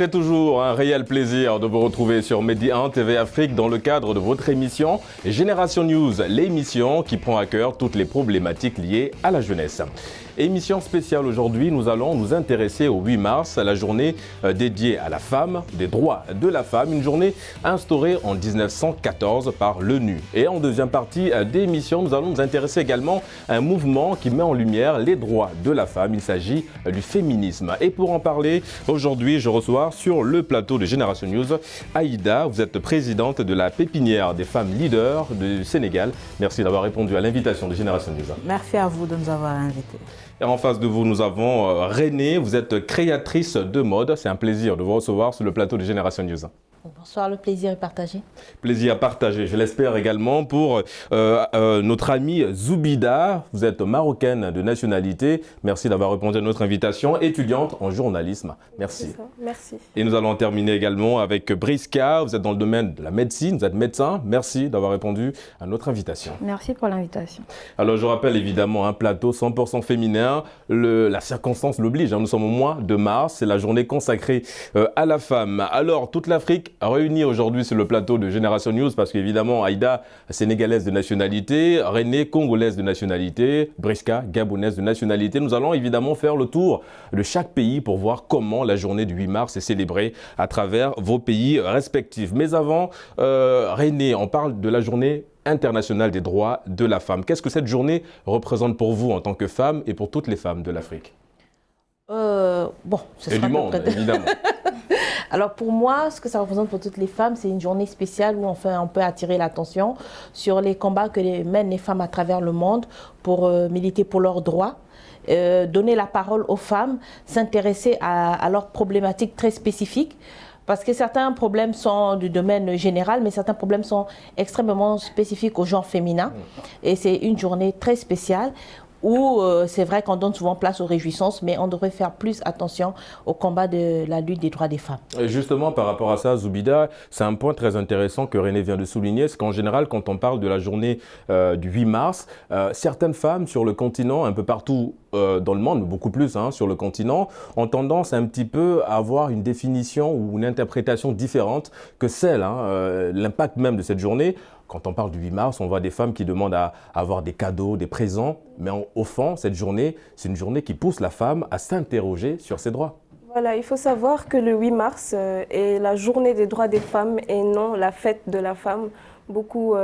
c'est toujours un réel plaisir de vous retrouver sur Medi 1 TV Afrique dans le cadre de votre émission Génération News, l'émission qui prend à cœur toutes les problématiques liées à la jeunesse. Émission spéciale aujourd'hui, nous allons nous intéresser au 8 mars, à la journée dédiée à la femme, des droits de la femme, une journée instaurée en 1914 par l'ONU. Et en deuxième partie d'émission, nous allons nous intéresser également à un mouvement qui met en lumière les droits de la femme. Il s'agit du féminisme. Et pour en parler, aujourd'hui, je reçois sur le plateau de Génération News Aïda. Vous êtes présidente de la pépinière des femmes leaders du Sénégal. Merci d'avoir répondu à l'invitation de Génération News. Merci à vous de nous avoir invités. Et en face de vous, nous avons René. Vous êtes créatrice de mode. C'est un plaisir de vous recevoir sur le plateau de Génération News. Bonsoir, le plaisir est partagé. Plaisir partagé, je l'espère également pour notre amie Zoubida. Vous êtes marocaine de nationalité. Merci d'avoir répondu à notre invitation. Étudiante en journalisme. Merci. Merci. Et nous allons terminer également avec Briska. Vous êtes dans le domaine de la médecine. Vous êtes médecin. Merci d'avoir répondu à notre invitation. Merci pour l'invitation. Alors je rappelle évidemment un plateau 100% féminin. La circonstance l'oblige. Nous sommes au mois de mars. C'est la journée consacrée à la femme. Alors toute l'Afrique réunis aujourd'hui sur le plateau de Génération News parce qu'évidemment Aïda, sénégalaise de nationalité, René, congolaise de nationalité, Briska, gabonaise de nationalité. Nous allons évidemment faire le tour de chaque pays pour voir comment la journée du 8 mars est célébrée à travers vos pays respectifs. Mais avant, René, on parle de la journée internationale des droits de la femme. Qu'est-ce que cette journée représente pour vous en tant que femme et pour toutes les femmes de l'Afrique ? Ce et du monde, évidemment. Alors pour moi, ce que ça représente pour toutes les femmes, c'est une journée spéciale où on peut attirer l'attention sur les combats que mènent les femmes à travers le monde pour militer pour leurs droits, donner la parole aux femmes, s'intéresser à leurs problématiques très spécifiques. Parce que certains problèmes sont du domaine général, mais certains problèmes sont extrêmement spécifiques au genre féminin. Et c'est une journée très spéciale où c'est vrai qu'on donne souvent place aux réjouissances, mais on devrait faire plus attention au combat de la lutte des droits des femmes. Et justement, par rapport à ça, Zoubida, c'est un point très intéressant que René vient de souligner, c'est qu'en général, quand on parle de la journée du 8 mars, certaines femmes sur le continent, un peu partout dans le monde, beaucoup plus sur le continent, ont tendance un petit peu à avoir une définition ou une interprétation différente que celle, l'impact même de cette journée. Quand on parle du 8 mars, on voit des femmes qui demandent à avoir des cadeaux, des présents. Mais au fond, cette journée, c'est une journée qui pousse la femme à s'interroger sur ses droits. Voilà, il faut savoir que le 8 mars est la journée des droits des femmes et non la fête de la femme. Beaucoup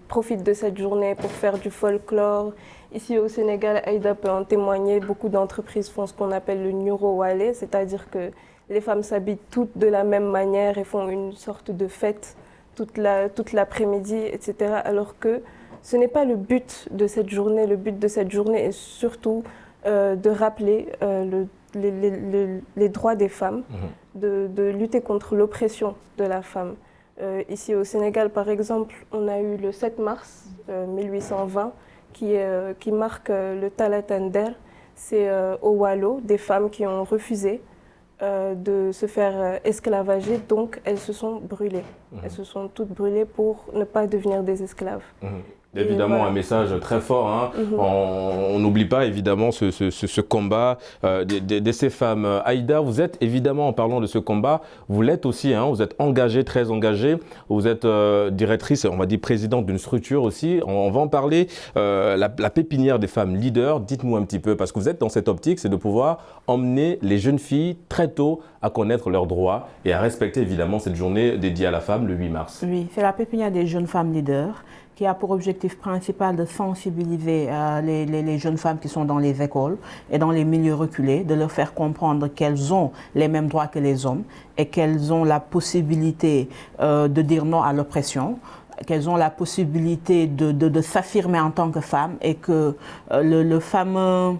profitent de cette journée pour faire du folklore. Ici au Sénégal, Aïda peut en témoigner, beaucoup d'entreprises font ce qu'on appelle le Nyoro Wale, c'est-à-dire que les femmes s'habillent toutes de la même manière et font une sorte de fête toute l'après-midi, etc. Alors que ce n'est pas le but de cette journée. Le but de cette journée est surtout de rappeler les droits des femmes, de lutter contre l'oppression de la femme. Ici au Sénégal, par exemple, on a eu le 7 mars 1820 qui marque le Talatender. C'est au Waalo, des femmes qui ont refusé de se faire esclavager, donc elles se sont brûlées. Elles se sont toutes brûlées pour ne pas devenir des esclaves. Évidemment, voilà. Un message très fort. On n'oublie pas évidemment ce combat de ces femmes. Aïda, vous êtes évidemment, en parlant de ce combat, vous l'êtes aussi, vous êtes engagée, très engagée. Vous êtes directrice, on va dire présidente d'une structure aussi. On va en parler. La pépinière des femmes leaders, dites-nous un petit peu, parce que vous êtes dans cette optique, c'est de pouvoir emmener les jeunes filles très tôt à connaître leurs droits et à respecter évidemment cette journée dédiée à la femme le 8 mars. Oui, c'est la pépinière des jeunes femmes leaders qui a pour objectif principal de sensibiliser les jeunes femmes qui sont dans les écoles et dans les milieux reculés, de leur faire comprendre qu'elles ont les mêmes droits que les hommes et qu'elles ont la possibilité de dire non à l'oppression, qu'elles ont la possibilité de s'affirmer en tant que femmes et que le fameux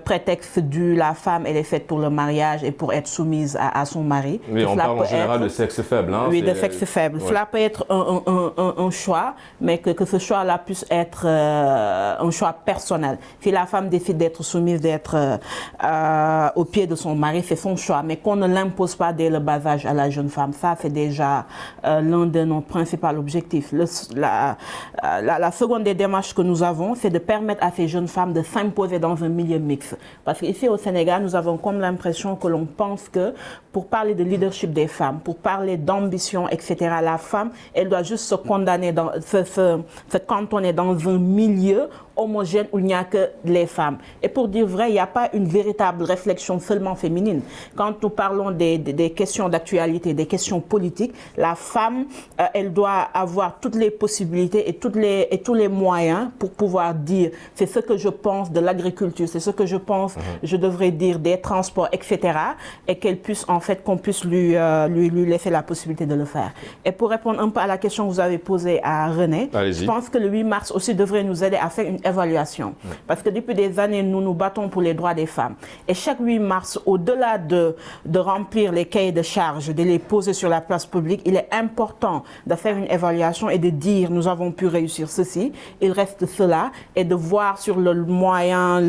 prétexte du la femme elle est faite pour le mariage et pour être soumise à son mari. Oui, on parle en général de sexe faible. Oui, de sexe faible. Ouais. Cela peut être un choix, mais que ce choix-là puisse être un choix personnel. Si la femme décide d'être soumise, d'être au pied de son mari, c'est son choix, mais qu'on ne l'impose pas dès le bas âge à la jeune femme. Ça, c'est déjà l'un de nos principaux objectifs. La seconde des démarches que nous avons, c'est de permettre à ces jeunes femmes de s'imposer dans un milieu mix. Parce qu'ici au Sénégal, nous avons comme l'impression que l'on pense que pour parler de leadership des femmes, pour parler d'ambition, etc., la femme, elle doit juste se condamner, se cantonner dans un milieu homogène où il n'y a que les femmes. Et pour dire vrai, il n'y a pas une véritable réflexion seulement féminine. Quand nous parlons des questions d'actualité, des questions politiques, la femme, elle doit avoir toutes les possibilités et tous les moyens pour pouvoir dire c'est ce que je pense de l'agriculture, c'est ce que je pense, je devrais dire des transports, etc. Et qu'elle puisse, en fait, qu'on puisse lui laisser la possibilité de le faire. Et pour répondre un peu à la question que vous avez posée à René, je pense que le 8 mars aussi devrait nous aider à faire une évaluation. Parce que depuis des années, nous nous battons pour les droits des femmes. Et chaque 8 mars, au-delà de remplir les cahiers de charges, de les poser sur la place publique, il est important de faire une évaluation et de dire nous avons pu réussir ceci, il reste cela, et de voir sur le moyen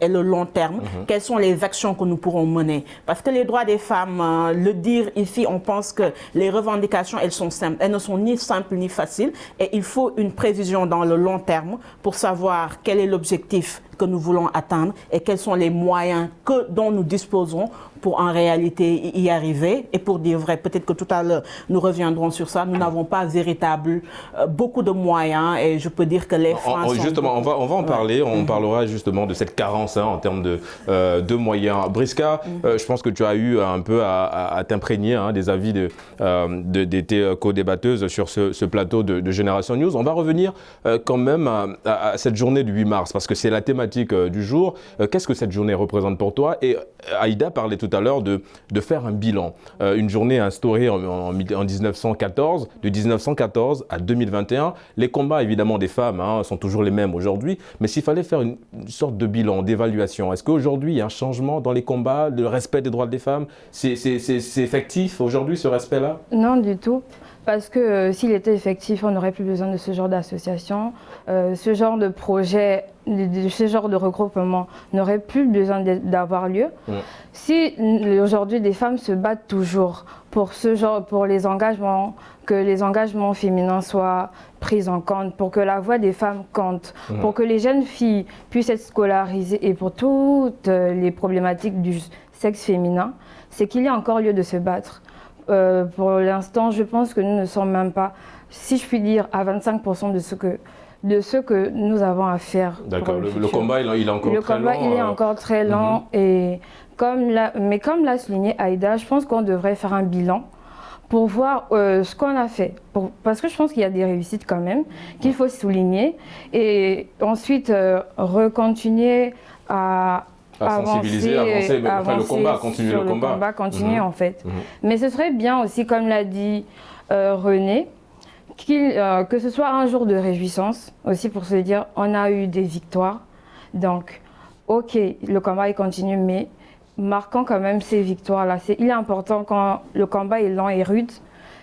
et le long terme quelles sont les actions que nous pourrons mener. Parce que les droits des femmes, le dire ici, on pense que les revendications, elles sont simples. Elles ne sont ni simples ni faciles, et il faut une prévision dans le long terme pour savoir quel est l'objectif que nous voulons atteindre et quels sont les moyens dont nous disposons pour en réalité y arriver. Et pour dire vrai, peut-être que tout à l'heure nous reviendrons sur ça, nous n'avons pas beaucoup de moyens, et je peux dire que les Français... Justement, on va en parler, on parlera justement de cette carence en termes de moyens. Briska, je pense que tu as eu un peu à t'imprégner des avis de tes co-débatteuses sur ce plateau de Génération News. On va revenir quand même à cette journée du 8 mars, parce que c'est la thématique du jour. Qu'est-ce que cette journée représente pour toi? Et Aïda parlait tout à l'heure de faire un bilan. Une journée instaurée en 1914, de 1914 à 2021. Les combats évidemment des femmes sont toujours les mêmes aujourd'hui, mais s'il fallait faire une sorte de bilan, d'évaluation, est-ce qu'aujourd'hui il y a un changement dans les combats, le respect des droits des femmes? C'est effectif aujourd'hui ce respect-là? Non, du tout. Parce que s'il était effectif, on n'aurait plus besoin de ce genre d'association, ce genre de projet, ce genre de regroupement n'aurait plus besoin d'avoir lieu. Si aujourd'hui des femmes se battent toujours pour les engagements, que les engagements féminins soient pris en compte, pour que la voix des femmes compte, pour que les jeunes filles puissent être scolarisées et pour toutes les problématiques du sexe féminin, c'est qu'il y a encore lieu de se battre. Pour l'instant, je pense que nous ne sommes même pas, si je puis dire, à 25% de ce que nous avons à faire. D'accord, le combat il est encore très lent. Le combat il est encore très lent, et comme l'a souligné Aïda, je pense qu'on devrait faire un bilan pour voir ce qu'on a fait. Parce que je pense qu'il y a des réussites quand même, qu'il faut souligner, et ensuite recontinuer à sensibiliser, avancer, mais enfin, le combat, continuer le combat. Continuer en fait. Mais ce serait bien aussi, comme l'a dit René, que ce soit un jour de réjouissance, aussi pour se dire on a eu des victoires. Donc, ok, le combat il continue, mais marquons quand même ces victoires-là. Il est important quand le combat est lent et rude,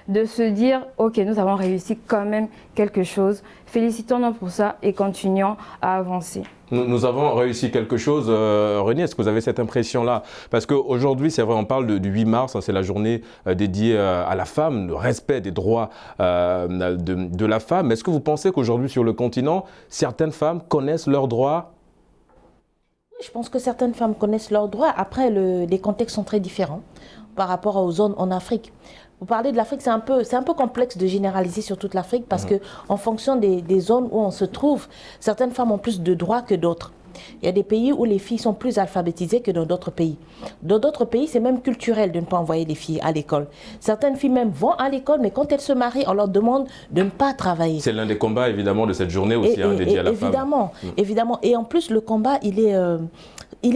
de se dire ok, nous avons réussi quand même quelque chose. Félicitons-nous pour ça et continuons à avancer. Nous avons réussi quelque chose. René, est-ce que vous avez cette impression-là? Parce qu'aujourd'hui, c'est vrai, on parle du 8 mars, c'est la journée dédiée à la femme, le respect des droits de la femme. Est-ce que vous pensez qu'aujourd'hui, sur le continent, certaines femmes connaissent leurs droits? Je pense que certaines femmes connaissent leurs droits. Après, les contextes sont très différents par rapport aux zones en Afrique. Vous parlez de l'Afrique, c'est un peu complexe de généraliser sur toute l'Afrique parce que en fonction des zones où on se trouve, certaines femmes ont plus de droits que d'autres. Il y a des pays où les filles sont plus alphabétisées que dans d'autres pays. Dans d'autres pays, c'est même culturel de ne pas envoyer les filles à l'école. Certaines filles même vont à l'école, mais quand elles se marient, on leur demande de ne pas travailler. C'est l'un des combats évidemment de cette journée aussi, dédiée à la femme. Évidemment. Et en plus, le combat, il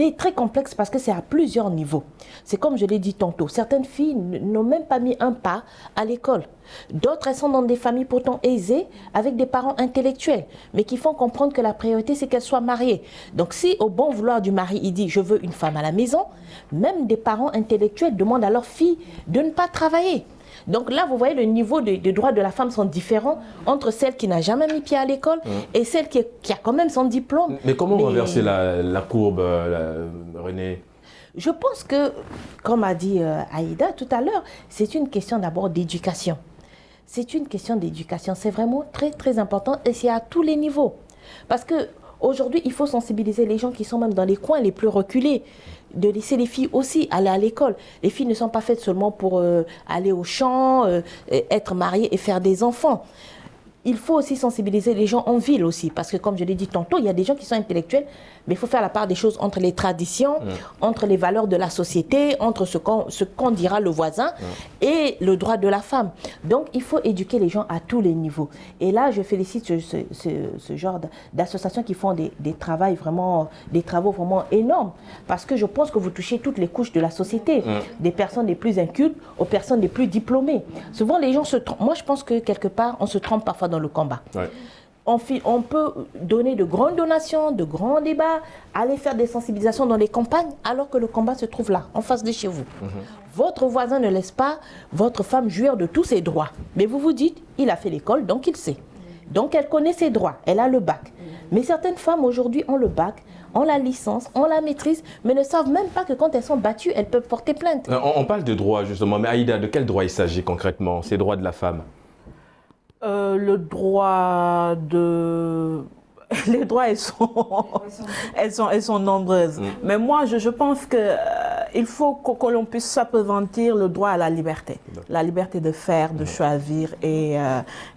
est très complexe parce que c'est à plusieurs niveaux. C'est comme je l'ai dit tantôt, certaines filles n'ont même pas mis un pas à l'école. D'autres, elles sont dans des familles pourtant aisées, avec des parents intellectuels, mais qui font comprendre que la priorité, c'est qu'elles soient mariées. Donc si au bon vouloir du mari, il dit « je veux une femme à la maison », même des parents intellectuels demandent à leur fille de ne pas travailler. Donc là, vous voyez, le niveau des droits de la femme sont différents entre celle qui n'a jamais mis pied à l'école et celle qui a quand même son diplôme. Mais comment renverser la courbe, René? Je pense que, comme a dit Aïda tout à l'heure, c'est une question d'abord d'éducation. C'est une question d'éducation, c'est vraiment très très important et c'est à tous les niveaux. Parce que Aujourd'hui, il faut sensibiliser les gens qui sont même dans les coins les plus reculés, de laisser les filles aussi aller à l'école. Les filles ne sont pas faites seulement pour aller au champ, être mariées et faire des enfants. Il faut aussi sensibiliser les gens en ville aussi, parce que comme je l'ai dit tantôt, il y a des gens qui sont intellectuels, mais il faut faire la part des choses entre les traditions, entre les valeurs de la société, entre ce qu'on dira le voisin et le droit de la femme. Donc il faut éduquer les gens à tous les niveaux. Et là, je félicite ce genre d'associations qui font des travaux vraiment énormes, parce que je pense que vous touchez toutes les couches de la société, des personnes les plus incultes aux personnes les plus diplômées. Souvent les gens se trompent. Moi je pense que quelque part on se trompe parfois dans le combat. Ouais. On peut donner de grandes donations, de grands débats, aller faire des sensibilisations dans les campagnes, alors que le combat se trouve là, en face de chez vous. Votre voisin ne laisse pas votre femme jouir de tous ses droits. Mais vous vous dites, il a fait l'école, donc il sait. Donc elle connaît ses droits, elle a le bac. Mais certaines femmes aujourd'hui ont le bac, ont la licence, ont la maîtrise, mais ne savent même pas que quand elles sont battues, elles peuvent porter plainte. On parle de droits justement, mais Aïda, de quel droit il s'agit concrètement, ces droits de la femme? Le droit de... Les droits, elles sont nombreuses. Mais moi, je pense qu'il faut que l'on puisse s'appesantir le droit à la liberté. La liberté de faire, de choisir et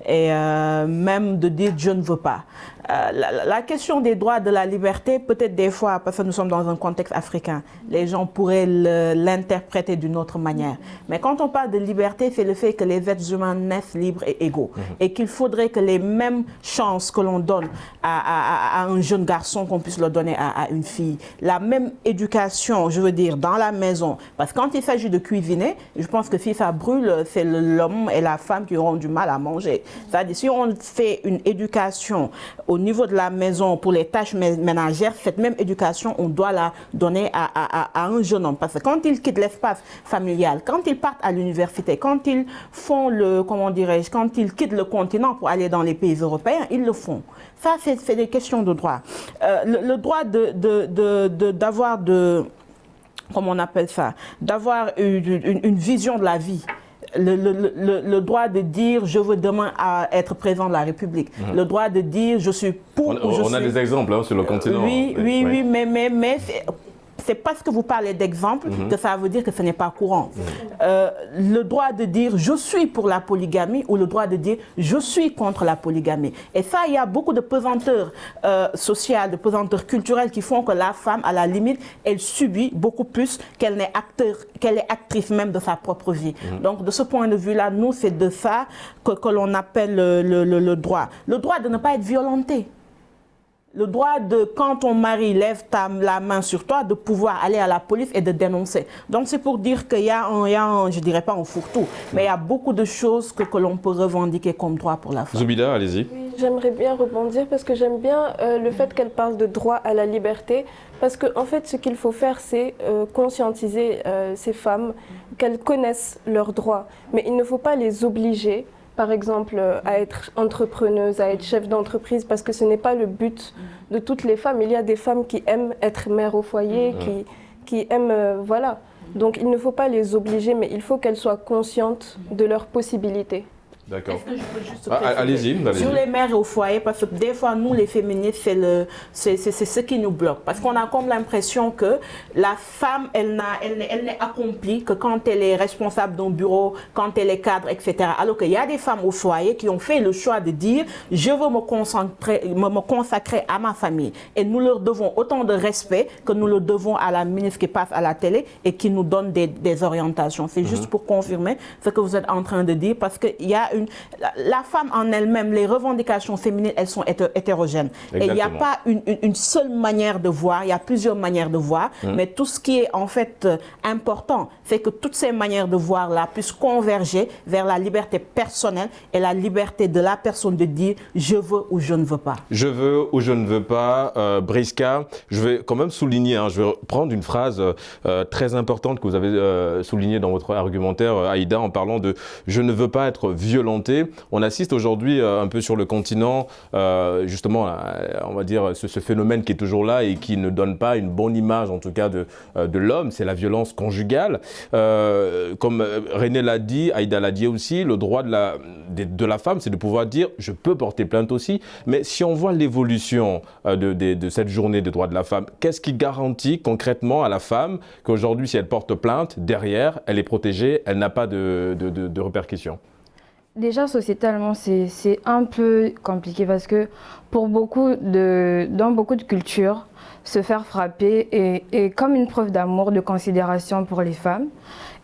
même de dire « je ne veux pas ». La question des droits de la liberté, peut-être des fois, parce que nous sommes dans un contexte africain, les gens pourraient l'interpréter d'une autre manière. Mais quand on parle de liberté, c'est le fait que les êtres humains naissent libres et égaux. Et qu'il faudrait que les mêmes chances que l'on donne à un jeune garçon, qu'on puisse le donner à une fille. La même éducation, je veux dire, dans la maison. Parce que quand il s'agit de cuisiner, je pense que si ça brûle, c'est l'homme et la femme qui auront du mal à manger. C'est-à-dire, si on fait une éducation au niveau de la maison pour les tâches ménagères, cette même éducation, on doit la donner à un jeune homme. Parce que quand ils quittent l'espace familial, quand ils partent à l'université, quand ils font quand ils quittent le continent pour aller dans les pays européens, ils le font. Ça, c'est des questions de droit. Le droit d'avoir comment on appelle ça, d'avoir une vision de la vie. Le droit de dire je veux demain être président de la République, le droit de dire je suis pour on a des exemples sur le continent. Oui, mais c'est parce que vous parlez d'exemple que ça veut dire que ce n'est pas courant. Le droit de dire je suis pour la polygamie ou le droit de dire je suis contre la polygamie. Et ça, il y a beaucoup de pesanteurs sociales, de pesanteurs culturelles qui font que la femme, à la limite, elle subit beaucoup plus qu'elle est actrice même de sa propre vie. Donc, de ce point de vue-là, nous, c'est de ça que l'on appelle le droit. Le droit de ne pas être violenté. Le droit de, quand ton mari lève la main sur toi, de pouvoir aller à la police et de dénoncer. Donc c'est pour dire qu'il y a je dirais pas un fourre-tout, mais il y a beaucoup de choses que l'on peut revendiquer comme droit pour la femme. Zoubida, allez-y. Oui, j'aimerais bien rebondir parce que j'aime bien le fait qu'elle parle de droit à la liberté. Parce qu'en fait, ce qu'il faut faire, c'est conscientiser ces femmes, qu'elles connaissent leurs droits. Mais il ne faut pas les obliger, par exemple, à être entrepreneuse, à être chef d'entreprise, parce que ce n'est pas le but de toutes les femmes. Il y a des femmes qui aiment être mère au foyer, qui aiment... voilà. Donc il ne faut pas les obliger, mais il faut qu'elles soient conscientes de leurs possibilités. D'accord. Est-ce que je peux juste allez-y. Sur les mères au foyer, parce que des fois, nous, les féministes, c'est ce qui nous bloque. Parce qu'on a comme l'impression que la femme, elle n'est accomplie que quand elle est responsable d'un bureau, quand elle est cadre, etc. Alors qu'il y a des femmes au foyer qui ont fait le choix de dire « je veux me consacrer à ma famille ». Et nous leur devons autant de respect que nous le devons à la ministre qui passe à la télé et qui nous donne des orientations. C'est juste pour confirmer ce que vous êtes en train de dire, parce qu'il y a la femme en elle-même, les revendications féminines, elles sont hétérogènes. Exactement. Et il n'y a pas une seule manière de voir, il y a plusieurs manières de voir, mais tout ce qui est en fait important, c'est que toutes ces manières de voir-là puissent converger vers la liberté personnelle et la liberté de la personne de dire « je veux ou je ne veux pas ». Je veux ou je ne veux pas. Briska, je vais quand même souligner, je vais prendre une phrase très importante que vous avez soulignée dans votre argumentaire, Aïda, en parlant de « je ne veux pas être violente ». volonté. On assiste aujourd'hui un peu sur le continent, justement, on va dire, ce phénomène qui est toujours là et qui ne donne pas une bonne image, en tout cas, de l'homme, c'est la violence conjugale. Comme René l'a dit, Aïda l'a dit aussi, le droit de la femme, c'est de pouvoir dire « je peux porter plainte aussi ». Mais si on voit l'évolution de cette journée des droits de la femme, qu'est-ce qui garantit concrètement à la femme qu'aujourd'hui, si elle porte plainte, derrière, elle est protégée, elle n'a pas de répercussions? Déjà, sociétalement, c'est un peu compliqué parce que dans beaucoup de cultures, se faire frapper est comme une preuve d'amour, de considération pour les femmes.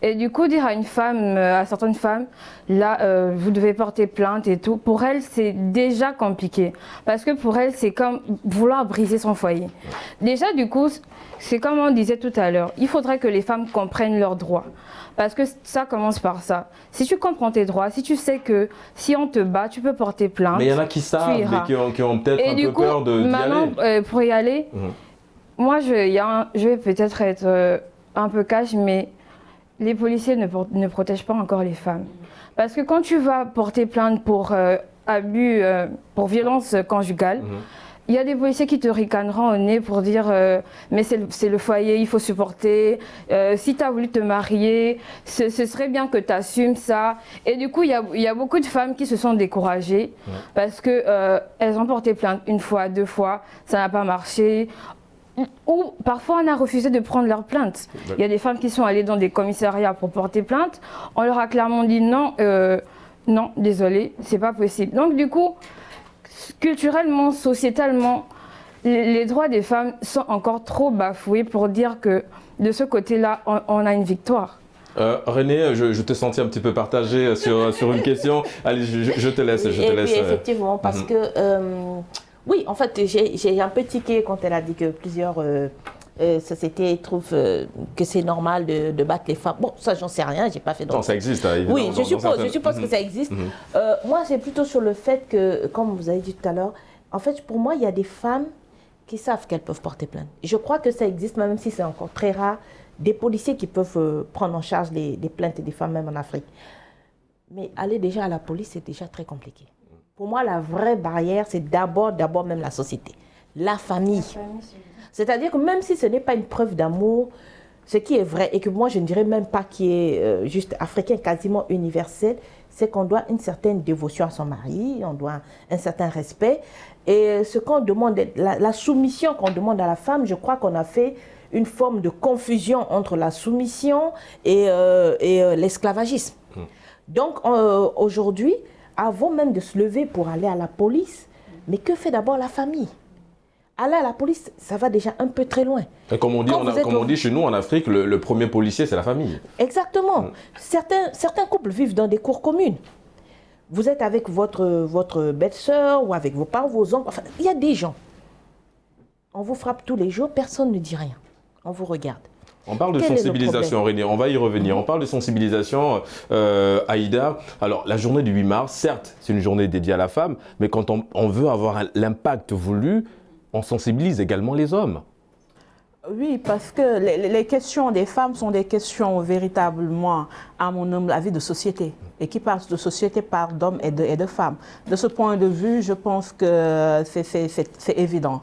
Et du coup, dire à une femme, à certaines femmes, là, vous devez porter plainte et tout, pour elles, c'est déjà compliqué. Parce que pour elles, c'est comme vouloir briser son foyer. Déjà, du coup, c'est comme on disait tout à l'heure, il faudrait que les femmes comprennent leurs droits. Parce que ça commence par ça. Si tu comprends tes droits, si tu sais que si on te bat, tu peux porter plainte. Mais il y en a qui savent, mais qui ont peut-être un peu peur d'y aller. Maintenant, pour y aller, moi, je vais peut-être être un peu cash, mais les policiers ne protègent pas encore les femmes. Parce que quand tu vas porter plainte pour abus, pour violence conjugale, il y a des policiers qui te ricaneront au nez pour dire mais c'est le foyer, il faut supporter. Si tu as voulu te marier, ce serait bien que tu assumes ça. Et du coup, il y a beaucoup de femmes qui se sont découragées parce qu'elles ont porté plainte une fois, 2 fois, ça n'a pas marché. Ou parfois on a refusé de prendre leur plainte. Il y a des femmes qui sont allées dans des commissariats pour porter plainte. On leur a clairement dit non, non, désolé, c'est pas possible. Donc du coup, culturellement, sociétalement, les droits des femmes sont encore trop bafoués pour dire que de ce côté-là, on a une victoire. René, je te sentis un petit peu partagée sur une question. Allez, je te laisse. Puis, effectivement, parce que... oui, en fait, j'ai un peu tiqué quand elle a dit que plusieurs sociétés trouvent que c'est normal de battre les femmes. Bon, ça, j'en sais rien, j'ai pas fait d'enquête. Non, ça existe. Oui, je suppose que ça existe. Moi, c'est plutôt sur le fait que, comme vous avez dit tout à l'heure, en fait, pour moi, il y a des femmes qui savent qu'elles peuvent porter plainte. Je crois que ça existe, même si c'est encore très rare, des policiers qui peuvent prendre en charge les plaintes des femmes, même en Afrique. Mais aller déjà à la police, c'est déjà très compliqué. Pour moi, la vraie barrière, c'est d'abord même la société, la famille. C'est-à-dire que même si ce n'est pas une preuve d'amour, ce qui est vrai, et que moi je ne dirais même pas qui est juste africain, quasiment universel, c'est qu'on doit une certaine dévotion à son mari, on doit un certain respect. Et ce qu'on demande, la soumission qu'on demande à la femme, je crois qu'on a fait une forme de confusion entre la soumission et l'esclavagisme. Donc aujourd'hui, avant même de se lever pour aller à la police, mais que fait d'abord la famille? Aller à la police, ça va déjà un peu très loin. Et comme on dit chez nous en Afrique, le premier policier, c'est la famille. Exactement. Certains couples vivent dans des cours communes. Vous êtes avec votre belle-sœur ou avec vos parents, vos oncles. Enfin, il y a des gens. On vous frappe tous les jours, personne ne dit rien. On vous regarde. On parle de sensibilisation, René, on va y revenir. On parle de sensibilisation, Aïda. Alors, la journée du 8 mars, certes, c'est une journée dédiée à la femme, mais quand on veut avoir l'impact voulu, on sensibilise également les hommes. Oui, parce que les questions des femmes sont des questions véritablement, à mon humble avis, de société. Et qui parlent de société parlent d'hommes et de femmes. De ce point de vue, je pense que c'est évident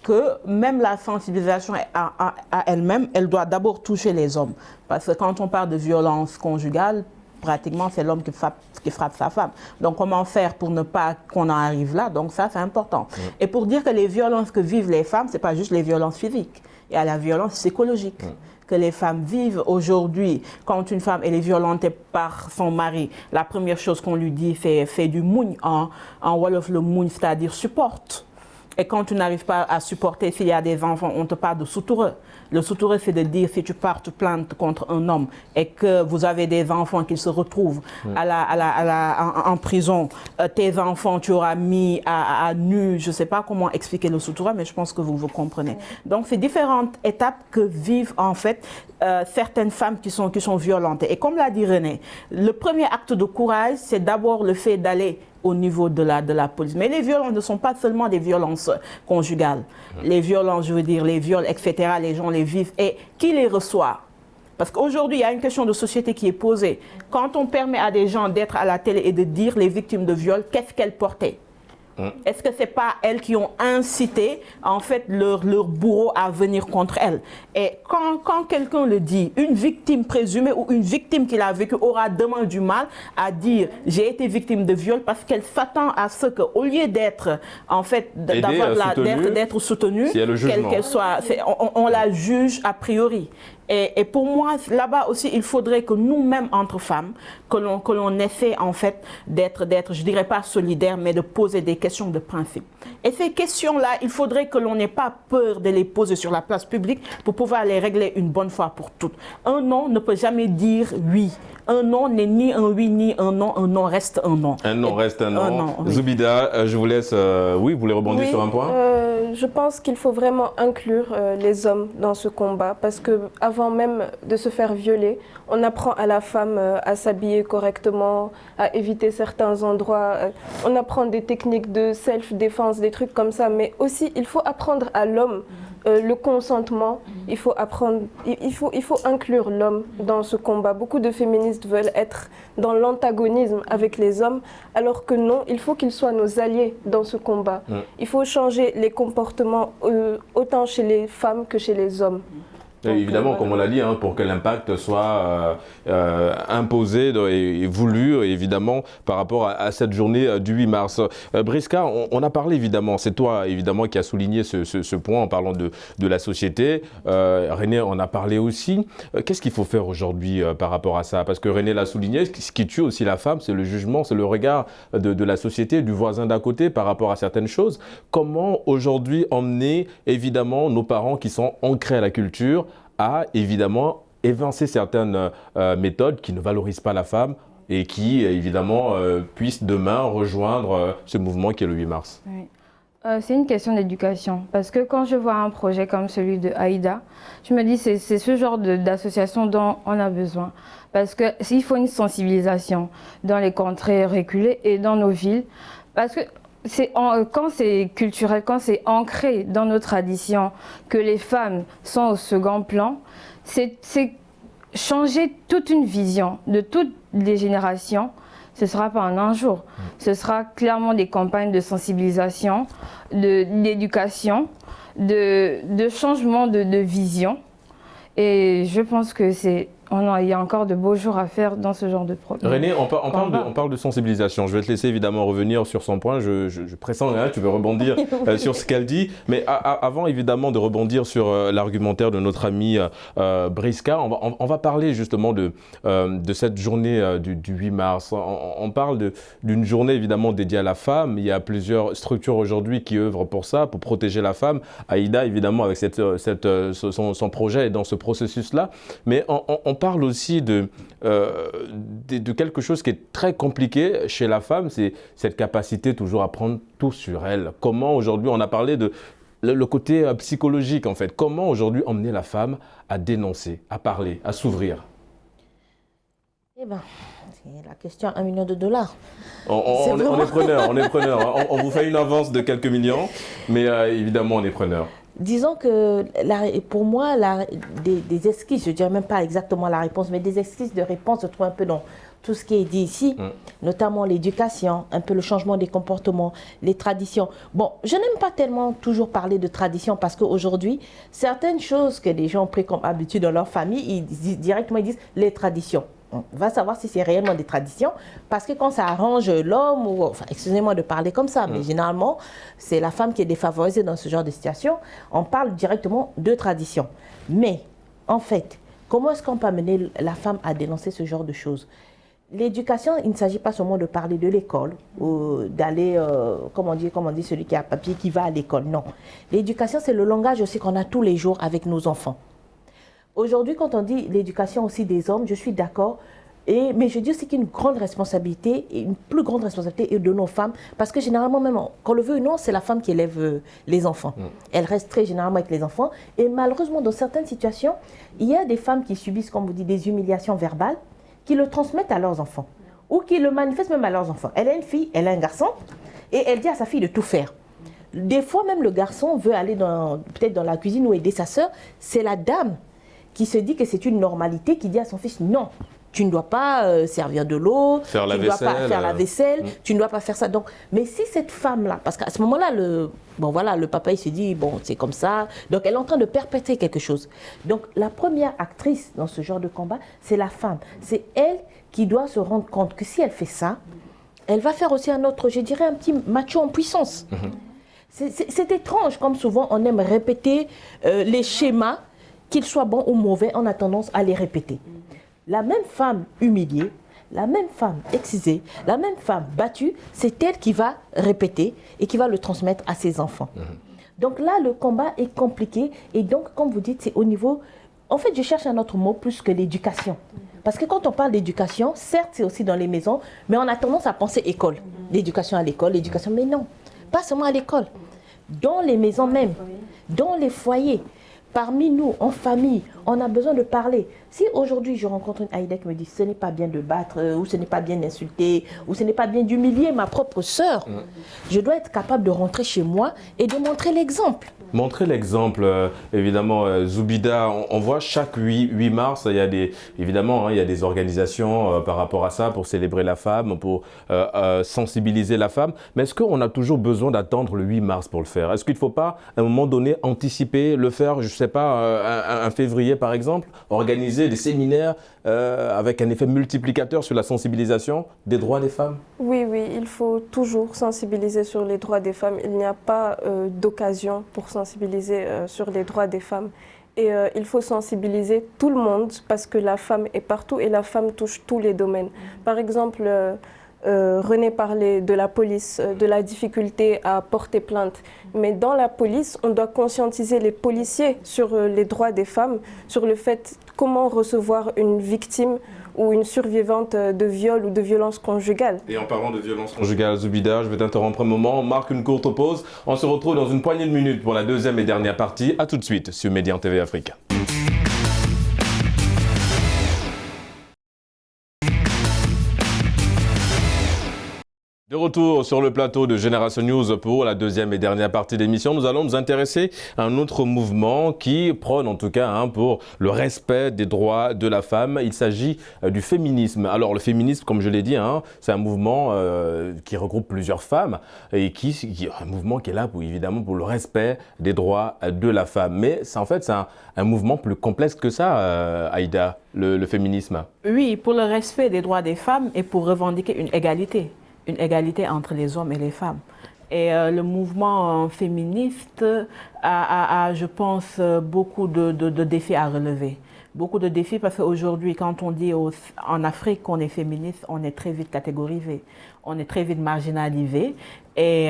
que même la sensibilisation à elle-même, elle doit d'abord toucher les hommes. Parce que quand on parle de violence conjugale, pratiquement c'est l'homme qui frappe sa femme. Donc comment faire pour ne pas qu'on en arrive là? Donc ça, c'est important. Et pour dire que les violences que vivent les femmes, ce n'est pas juste les violences physiques. Il y a la violence psychologique que les femmes vivent aujourd'hui. Quand une femme elle est violentée par son mari, la première chose qu'on lui dit, c'est fais du mougne. En Wolof, le mougne, c'est-à-dire supporte. Et quand tu n'arrives pas à supporter, s'il y a des enfants, on te parle de soutoureux. Le soutoureux, c'est de dire, si tu portes plainte contre un homme et que vous avez des enfants qui se retrouvent en prison, tes enfants, tu auras mis à nu, je ne sais pas comment expliquer le soutoureux, mais je pense que vous comprenez. Donc, c'est différentes étapes que vivent en fait certaines femmes qui sont violentes. Et comme l'a dit René, le premier acte de courage, c'est d'abord le fait d'aller au niveau de la police. Mais les violences ne sont pas seulement des violences conjugales. Les violences, je veux dire, les viols, etc., les gens les vivent. Et qui les reçoit? Parce qu'aujourd'hui, il y a une question de société qui est posée. Quand on permet à des gens d'être à la télé et de dire les victimes de viol, qu'est-ce qu'elles portaient? Est-ce que ce n'est pas elles qui ont incité en fait leur bourreau à venir contre elles? Et quand quelqu'un le dit, une victime présumée ou une victime qui l'a vécu aura demain du mal à dire j'ai été victime de viol parce qu'elle s'attend à ce qu'au lieu d'être en fait d'être soutenue, qu'elle soit, on la juge a priori. Et pour moi, là-bas aussi, il faudrait que nous-mêmes, entre femmes, que l'on essaie en fait d'être, je dirais pas solidaires, mais de poser des questions de principe. Et ces questions-là, il faudrait que l'on n'ait pas peur de les poser sur la place publique pour pouvoir les régler une bonne fois pour toutes. Un non ne peut jamais dire oui. Un non n'est ni un oui ni un non reste un non. Un non reste un non. Oui. Zoubida, je vous laisse, oui, vous voulez rebondir sur un point? Je pense qu'il faut vraiment inclure les hommes dans ce combat parce qu'avant même de se faire violer, on apprend à la femme à s'habiller correctement, à éviter certains endroits, on apprend des techniques de self-défense, des trucs comme ça, mais aussi il faut apprendre à l'homme le consentement, il faut inclure l'homme dans ce combat. Beaucoup de féministes veulent être dans l'antagonisme avec les hommes, alors que non, il faut qu'ils soient nos alliés dans ce combat. Il faut changer les comportements autant chez les femmes que chez les hommes. Donc, évidemment, comme on l'a dit, pour que l'impact soit imposé et voulu, évidemment, par rapport à cette journée du 8 mars. Briska, on a parlé, évidemment, c'est toi, évidemment, qui a souligné ce point en parlant de la société. René en a parlé aussi. Qu'est-ce qu'il faut faire aujourd'hui par rapport à ça? Parce que René l'a souligné, ce qui tue aussi la femme, c'est le jugement, c'est le regard de la société, du voisin d'à côté par rapport à certaines choses. Comment aujourd'hui emmener, évidemment, nos parents qui sont ancrés à la culture à, évidemment, évincer certaines méthodes qui ne valorisent pas la femme et qui, évidemment, puissent demain rejoindre ce mouvement qui est le 8 mars? Oui. C'est une question d'éducation. Parce que quand je vois un projet comme celui de Aïda, je me dis que c'est ce genre d'association dont on a besoin. Parce qu'il faut une sensibilisation dans les contrées reculées et dans nos villes. Parce que quand c'est culturel, quand c'est ancré dans nos traditions, que les femmes sont au second plan, c'est changer toute une vision de toutes les générations. Ce ne sera pas en un jour. Ce sera clairement des campagnes de sensibilisation, d'éducation, de changement de vision. Et je pense que il y a encore de beaux jours à faire dans ce genre de programme. René, on parle de sensibilisation. Je vais te laisser évidemment revenir sur son point. Je pressens, tu veux rebondir sur ce qu'elle dit. Mais avant évidemment de rebondir sur l'argumentaire de notre amie Briska, on va parler justement de cette journée du 8 mars. On parle d'une journée évidemment dédiée à la femme. Il y a plusieurs structures aujourd'hui qui œuvrent pour ça, pour protéger la femme. Aïda évidemment avec son projet et dans ce processus-là. Mais on parle aussi de quelque chose qui est très compliqué chez la femme, c'est cette capacité toujours à prendre tout sur elle. Comment aujourd'hui, on a parlé de le côté psychologique en fait, comment aujourd'hui emmener la femme à dénoncer, à parler, à s'ouvrir? Eh bien, c'est la question à $1 million. On est preneur. On vous fait une avance de quelques millions, mais évidemment on est preneur. Disons que pour moi, des esquisses, je ne dirais même pas exactement la réponse, mais des esquisses de réponse se trouvent un peu dans tout ce qui est dit ici, notamment l'éducation, un peu le changement des comportements, les traditions. Bon, je n'aime pas tellement toujours parler de tradition parce qu'aujourd'hui, certaines choses que les gens ont pris comme habitude dans leur famille, ils disent les traditions. On va savoir si c'est réellement des traditions, parce que quand ça arrange l'homme, enfin, excusez-moi de parler comme ça, mais généralement, c'est la femme qui est défavorisée dans ce genre de situation, on parle directement de tradition. Mais, en fait, comment est-ce qu'on peut amener la femme à dénoncer ce genre de choses? L'éducation, il ne s'agit pas seulement de parler de l'école, ou d'aller, comment on dit, celui qui a papier qui va à l'école, non. L'éducation, c'est le langage aussi qu'on a tous les jours avec nos enfants. Aujourd'hui, quand on dit l'éducation aussi des hommes, je suis d'accord, mais je dis aussi qu'il y a une grande responsabilité, et une plus grande responsabilité de nos femmes, parce que généralement, même qu'on le veut ou non, c'est la femme qui élève les enfants. Elle reste très généralement avec les enfants, et malheureusement, dans certaines situations, il y a des femmes qui subissent, comme vous dites, des humiliations verbales, qui le transmettent à leurs enfants, ou qui le manifestent même à leurs enfants. Elle a une fille, elle a un garçon, et elle dit à sa fille de tout faire. Des fois, même le garçon veut aller peut-être dans la cuisine ou aider sa sœur, c'est la dame qui se dit que c'est une normalité, qui dit à son fils non. Tu ne dois pas servir de l'eau, tu ne dois pas faire la vaisselle, tu ne dois pas faire ça. Donc, mais si cette femme-là, parce qu'à ce moment-là, le papa il se dit, bon, c'est comme ça. Donc, elle est en train de perpétrer quelque chose. Donc, la première actrice dans ce genre de combat, c'est la femme. C'est elle qui doit se rendre compte que si elle fait ça, elle va faire aussi un autre, je dirais, un petit macho en puissance. C'est étrange, comme souvent, on aime répéter les schémas, qu'ils soient bons ou mauvais, on a tendance à les répéter. La même femme humiliée, la même femme excisée, la même femme battue, c'est elle qui va répéter et qui va le transmettre à ses enfants. Donc là, le combat est compliqué et donc, comme vous dites, c'est au niveau... En fait, je cherche un autre mot plus que l'éducation. Parce que quand on parle d'éducation, certes, c'est aussi dans les maisons, mais on a tendance à penser école. L'éducation à l'école, l'éducation... Mais non, pas seulement à l'école. Dans les maisons même, dans les foyers. Parmi nous, en famille, on a besoin de parler. Si aujourd'hui je rencontre une Aïda qui me dit ce n'est pas bien de battre, ou ce n'est pas bien d'insulter, ou ce n'est pas bien d'humilier ma propre sœur, je dois être capable de rentrer chez moi et de montrer l'exemple. Montrer l'exemple, évidemment, Zoubida, on voit chaque 8 mars, il y a évidemment, il y a des organisations par rapport à ça pour célébrer la femme, pour sensibiliser la femme. Mais est-ce qu'on a toujours besoin d'attendre le 8 mars pour le faire? Est-ce qu'il ne faut pas, à un moment donné, anticiper, le faire, je ne sais pas, un février par exemple, organiser des séminaires avec un effet multiplicateur sur la sensibilisation des droits des femmes? Oui, il faut toujours sensibiliser sur les droits des femmes. Il n'y a pas d'occasion pour sensibiliser sur les droits des femmes. Et il faut sensibiliser tout le monde parce que la femme est partout et la femme touche tous les domaines. Par exemple, René parlait de la police, de la difficulté à porter plainte. Mais dans la police, on doit conscientiser les policiers sur les droits des femmes, sur le fait comment recevoir une victime ou une survivante de viol ou de violence conjugale. Et en parlant de violence conjugale, Zoubida, je vais t'interrompre un moment, on marque une courte pause. On se retrouve dans une poignée de minutes pour la deuxième et dernière partie. A tout de suite sur Média TV Afrique. De retour sur le plateau de Génération News pour la deuxième et dernière partie de l'émission, nous allons nous intéresser à un autre mouvement qui prône en tout cas pour le respect des droits de la femme. Il s'agit du féminisme. Alors le féminisme, comme je l'ai dit, c'est un mouvement qui regroupe plusieurs femmes et un mouvement qui est là évidemment pour le respect des droits de la femme. Mais en fait c'est un mouvement plus complexe que ça, Aïda, le féminisme. Oui, pour le respect des droits des femmes et pour revendiquer une égalité entre les hommes et les femmes. Et le mouvement féministe a, je pense, beaucoup de défis à relever. Beaucoup de défis parce qu'aujourd'hui, quand on dit en Afrique qu'on est féministe, on est très vite catégorisé, on est très vite marginalisé et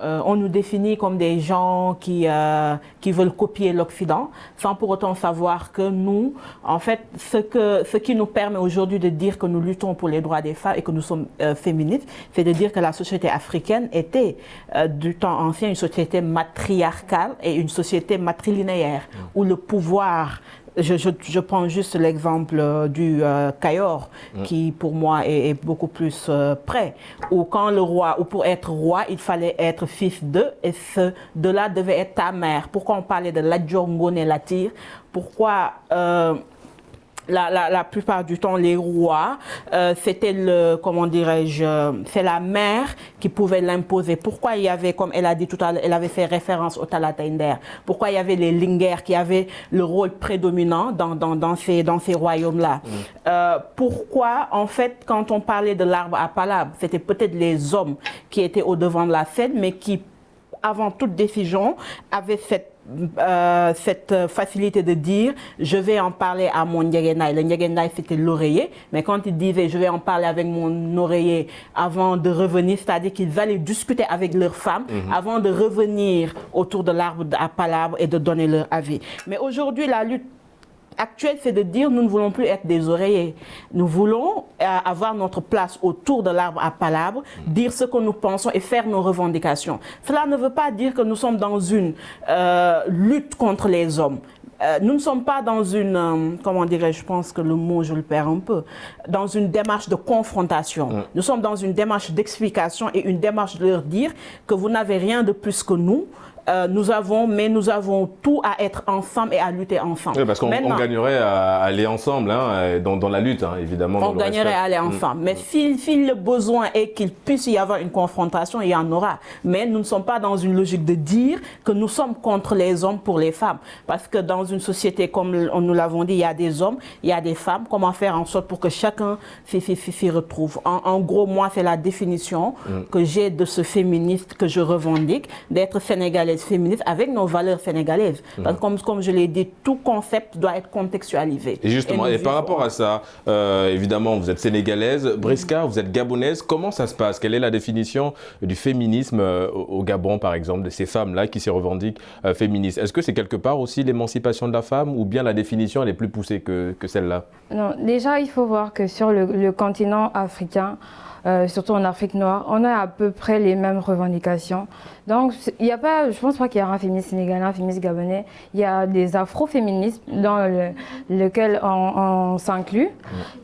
on nous définit comme des gens qui veulent copier l'Occident, sans pour autant savoir que nous, en fait, ce qui nous permet aujourd'hui de dire que nous luttons pour les droits des femmes et que nous sommes féministes, c'est de dire que la société africaine était, du temps ancien, une société matriarcale et une société matrilinéaire, où le pouvoir... Je prends juste l'exemple du Kayor, qui pour moi est beaucoup plus près. Où quand le roi, ou pour être roi, il fallait être fils d'eux, et ce de-là devait être ta mère. Pourquoi on parlait de l'Adjongone Latir? Pourquoi la plupart du temps, les rois, c'était c'est la mère qui pouvait l'imposer. Pourquoi il y avait, comme elle a dit tout à l'heure, elle avait fait référence au Talatainder, pourquoi il y avait les Lingers qui avaient le rôle prédominant dans ces royaumes-là. Pourquoi, en fait, quand on parlait de l'arbre à palabre, c'était peut-être les hommes qui étaient au devant de la scène, mais qui, avant toute décision, avaient cette facilité de dire je vais en parler à mon Nyegenai. Le Nyegenai c'était l'oreiller, mais quand il disait je vais en parler avec mon oreiller avant de revenir, c'est-à-dire qu'ils allaient discuter avec leurs femmes avant de revenir autour de l'arbre à palabre et de donner leur avis. Mais aujourd'hui la lutte actuelle, c'est de dire nous ne voulons plus être des oreillers. Nous voulons avoir notre place autour de l'arbre à palabre, dire ce que nous pensons et faire nos revendications. Cela ne veut pas dire que nous sommes dans une lutte contre les hommes. Nous ne sommes pas dans une, comment dirais-je, je pense que le mot, je le perds un peu, dans une démarche de confrontation. Nous sommes dans une démarche d'explication et une démarche de leur dire que vous n'avez rien de plus que nous, nous avons tout à être ensemble et à lutter ensemble. Oui, parce qu'on gagnerait à aller ensemble dans la lutte, évidemment. On gagnerait à aller ensemble. Mais si le besoin est qu'il puisse y avoir une confrontation, il y en aura. Mais nous ne sommes pas dans une logique de dire que nous sommes contre les hommes pour les femmes. Parce que dans une société, comme nous l'avons dit, il y a des hommes, il y a des femmes. Comment faire en sorte pour que chacun s'y retrouve? En gros, moi, c'est la définition que j'ai de ce féministe que je revendique, d'être sénégalaise féministe avec nos valeurs sénégalaises. Parce que comme je l'ai dit, tout concept doit être contextualisé. Et justement, et par rapport à ça, évidemment, vous êtes sénégalaise, Briska, vous êtes gabonaise. Comment ça se passe? Quelle est la définition du féminisme au Gabon, par exemple, de ces femmes-là qui se revendiquent féministes? Est-ce que c'est quelque part aussi l'émancipation de la femme ou bien la définition elle est plus poussée que celle-là? Non, déjà, il faut voir que sur le continent africain, surtout en Afrique noire, on a à peu près les mêmes revendications. Donc, il y a pas, je pense pas qu'il y aura un féministe sénégalais, un féministe gabonais. Il y a des afro-féministes dans lequel on s'inclut.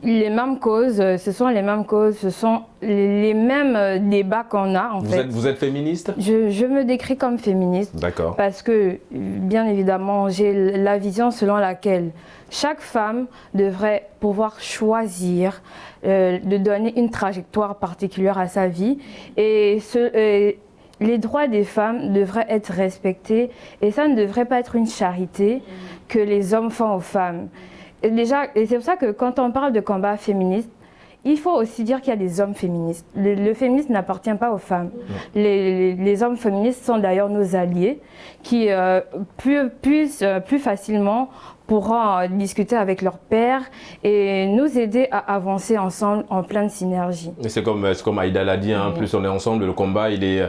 Les mêmes causes, ce sont les mêmes causes, ce sont les mêmes débats qu'on a en fait. Vous êtes féministe? Je me décris comme féministe. D'accord. Parce que, bien évidemment, j'ai la vision selon laquelle chaque femme devrait pouvoir choisir de donner une trajectoire particulière à sa vie et les droits des femmes devraient être respectés et ça ne devrait pas être une charité que les hommes font aux femmes. Et c'est pour ça que quand on parle de combat féministe, il faut aussi dire qu'il y a des hommes féministes. Le féminisme n'appartient pas aux femmes. Les hommes féministes sont d'ailleurs nos alliés qui plus facilement pourront discuter avec leurs pairs et nous aider à avancer ensemble en pleine synergie. C'est comme Aïda l'a dit, plus on est ensemble, le combat il est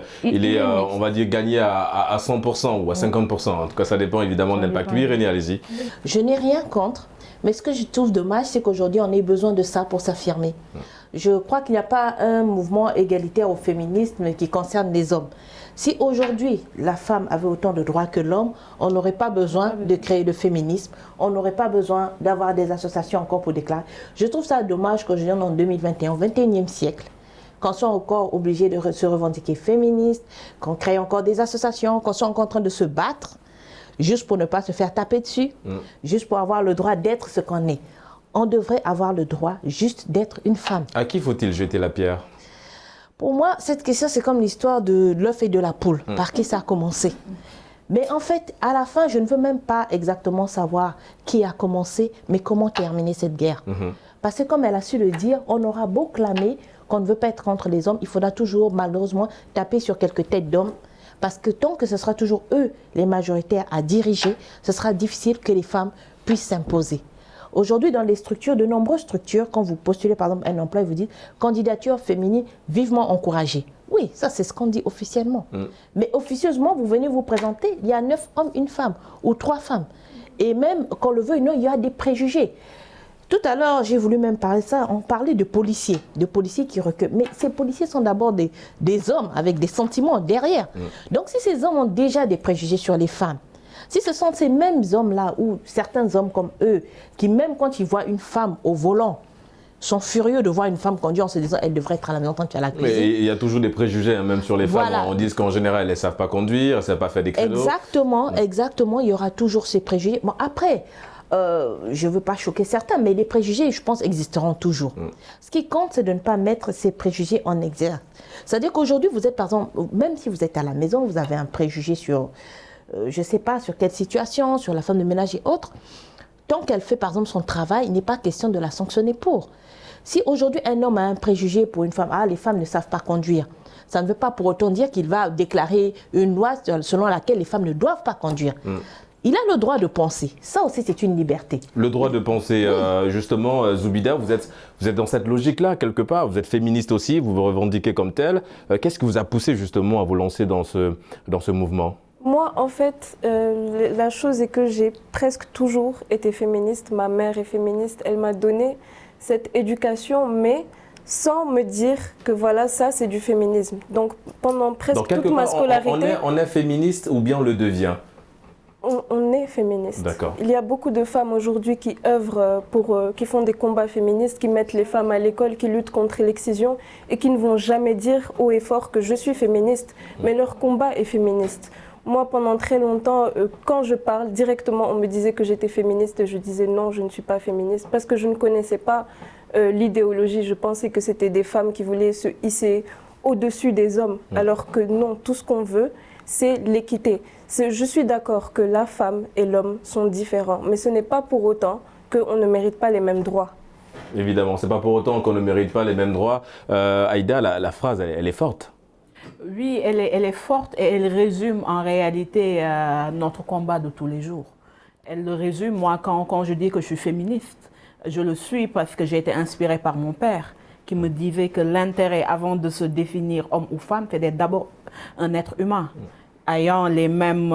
on va dire gagné à 100% ou à 50%. En tout cas ça dépend évidemment de l'impact. Oui, René, allez-y. Je n'ai rien contre. Mais ce que je trouve dommage, c'est qu'aujourd'hui, on ait besoin de ça pour s'affirmer. Je crois qu'il n'y a pas un mouvement égalitaire au féminisme qui concerne les hommes. Si aujourd'hui, la femme avait autant de droits que l'homme, on n'aurait pas besoin de créer le féminisme, on n'aurait pas besoin d'avoir des associations encore pour déclarer. Je trouve ça dommage qu'aujourd'hui, en 2021, au 21e siècle, qu'on soit encore obligé de se revendiquer féministe, qu'on crée encore des associations, qu'on soit encore en train de se battre, juste pour ne pas se faire taper dessus, juste pour avoir le droit d'être ce qu'on est. On devrait avoir le droit juste d'être une femme. À qui faut-il jeter la pierre? Pour moi, cette question, c'est comme l'histoire de l'œuf et de la poule. Par qui ça a commencé? Mais en fait, à la fin, je ne veux même pas exactement savoir qui a commencé, mais comment terminer cette guerre. Parce que comme elle a su le dire, on aura beau clamer qu'on ne veut pas être contre les hommes, il faudra toujours, malheureusement, taper sur quelques têtes d'hommes. Parce que tant que ce sera toujours eux, les majoritaires, à diriger, ce sera difficile que les femmes puissent s'imposer. Aujourd'hui, dans les structures, de nombreuses structures, quand vous postulez par exemple un emploi, vous dites « candidature féminine vivement encouragée ». Oui, ça c'est ce qu'on dit officiellement. Mais officieusement, vous venez vous présenter, il y a 9 hommes, 1 femme ou 3 femmes. Et même, qu'on le veuille ou non, il y a des préjugés. Tout à l'heure, j'ai voulu même parler de ça, on parlait de policiers qui recueillent. Mais ces policiers sont d'abord des hommes avec des sentiments derrière. Donc si ces hommes ont déjà des préjugés sur les femmes, si ce sont ces mêmes hommes-là ou certains hommes comme eux, qui même quand ils voient une femme au volant, sont furieux de voir une femme conduire en se disant elle devrait être à la maison quand tu es à la cuisine. Mais il y a toujours des préjugés, même sur les femmes. On dit qu'en général, elles ne savent pas conduire, elles ne savent pas faire des créneaux. Exactement, il y aura toujours ces préjugés. Bon, après, je ne veux pas choquer certains, mais les préjugés, je pense, existeront toujours. Ce qui compte, c'est de ne pas mettre ces préjugés en exergue. C'est-à-dire qu'aujourd'hui, vous êtes, par exemple, même si vous êtes à la maison, vous avez un préjugé sur, je ne sais pas, sur quelle situation, sur la femme de ménage et autres. Tant qu'elle fait, par exemple, son travail, il n'est pas question de la sanctionner pour. Si aujourd'hui, un homme a un préjugé pour une femme, les femmes ne savent pas conduire, ça ne veut pas pour autant dire qu'il va déclarer une loi selon laquelle les femmes ne doivent pas conduire. Il a le droit de penser. Ça aussi, c'est une liberté. Le droit de penser, justement, Zoubida, vous êtes dans cette logique-là, quelque part. Vous êtes féministe aussi, vous vous revendiquez comme telle. Qu'est-ce qui vous a poussé, justement, à vous lancer dans ce mouvement ? Moi, en fait, la chose est que j'ai presque toujours été féministe. Ma mère est féministe. Elle m'a donné cette éducation, mais sans me dire que voilà, ça, c'est du féminisme. Donc, pendant presque toute ma scolarité... On est féministe ou bien on le devient ? On est féministe. D'accord. Il y a beaucoup de femmes aujourd'hui qui œuvrent qui font des combats féministes, qui mettent les femmes à l'école, qui luttent contre l'excision et qui ne vont jamais dire haut et fort que je suis féministe, mais leur combat est féministe. Moi, pendant très longtemps, quand je parle directement, on me disait que j'étais féministe. Je disais non, je ne suis pas féministe parce que je ne connaissais pas l'idéologie. Je pensais que c'était des femmes qui voulaient se hisser au-dessus des hommes, alors que non, tout ce qu'on veut, c'est l'équité. Je suis d'accord que la femme et l'homme sont différents, mais ce n'est pas pour autant qu'on ne mérite pas les mêmes droits. Évidemment, c'est pas pour autant qu'on ne mérite pas les mêmes droits. Aïda, la phrase, elle est forte. Oui, elle est forte et elle résume en réalité notre combat de tous les jours. Elle le résume, moi, quand je dis que je suis féministe, je le suis parce que j'ai été inspirée par mon père qui me disait que l'intérêt, avant de se définir homme ou femme, c'est d'être d'abord un être humain, ayant les mêmes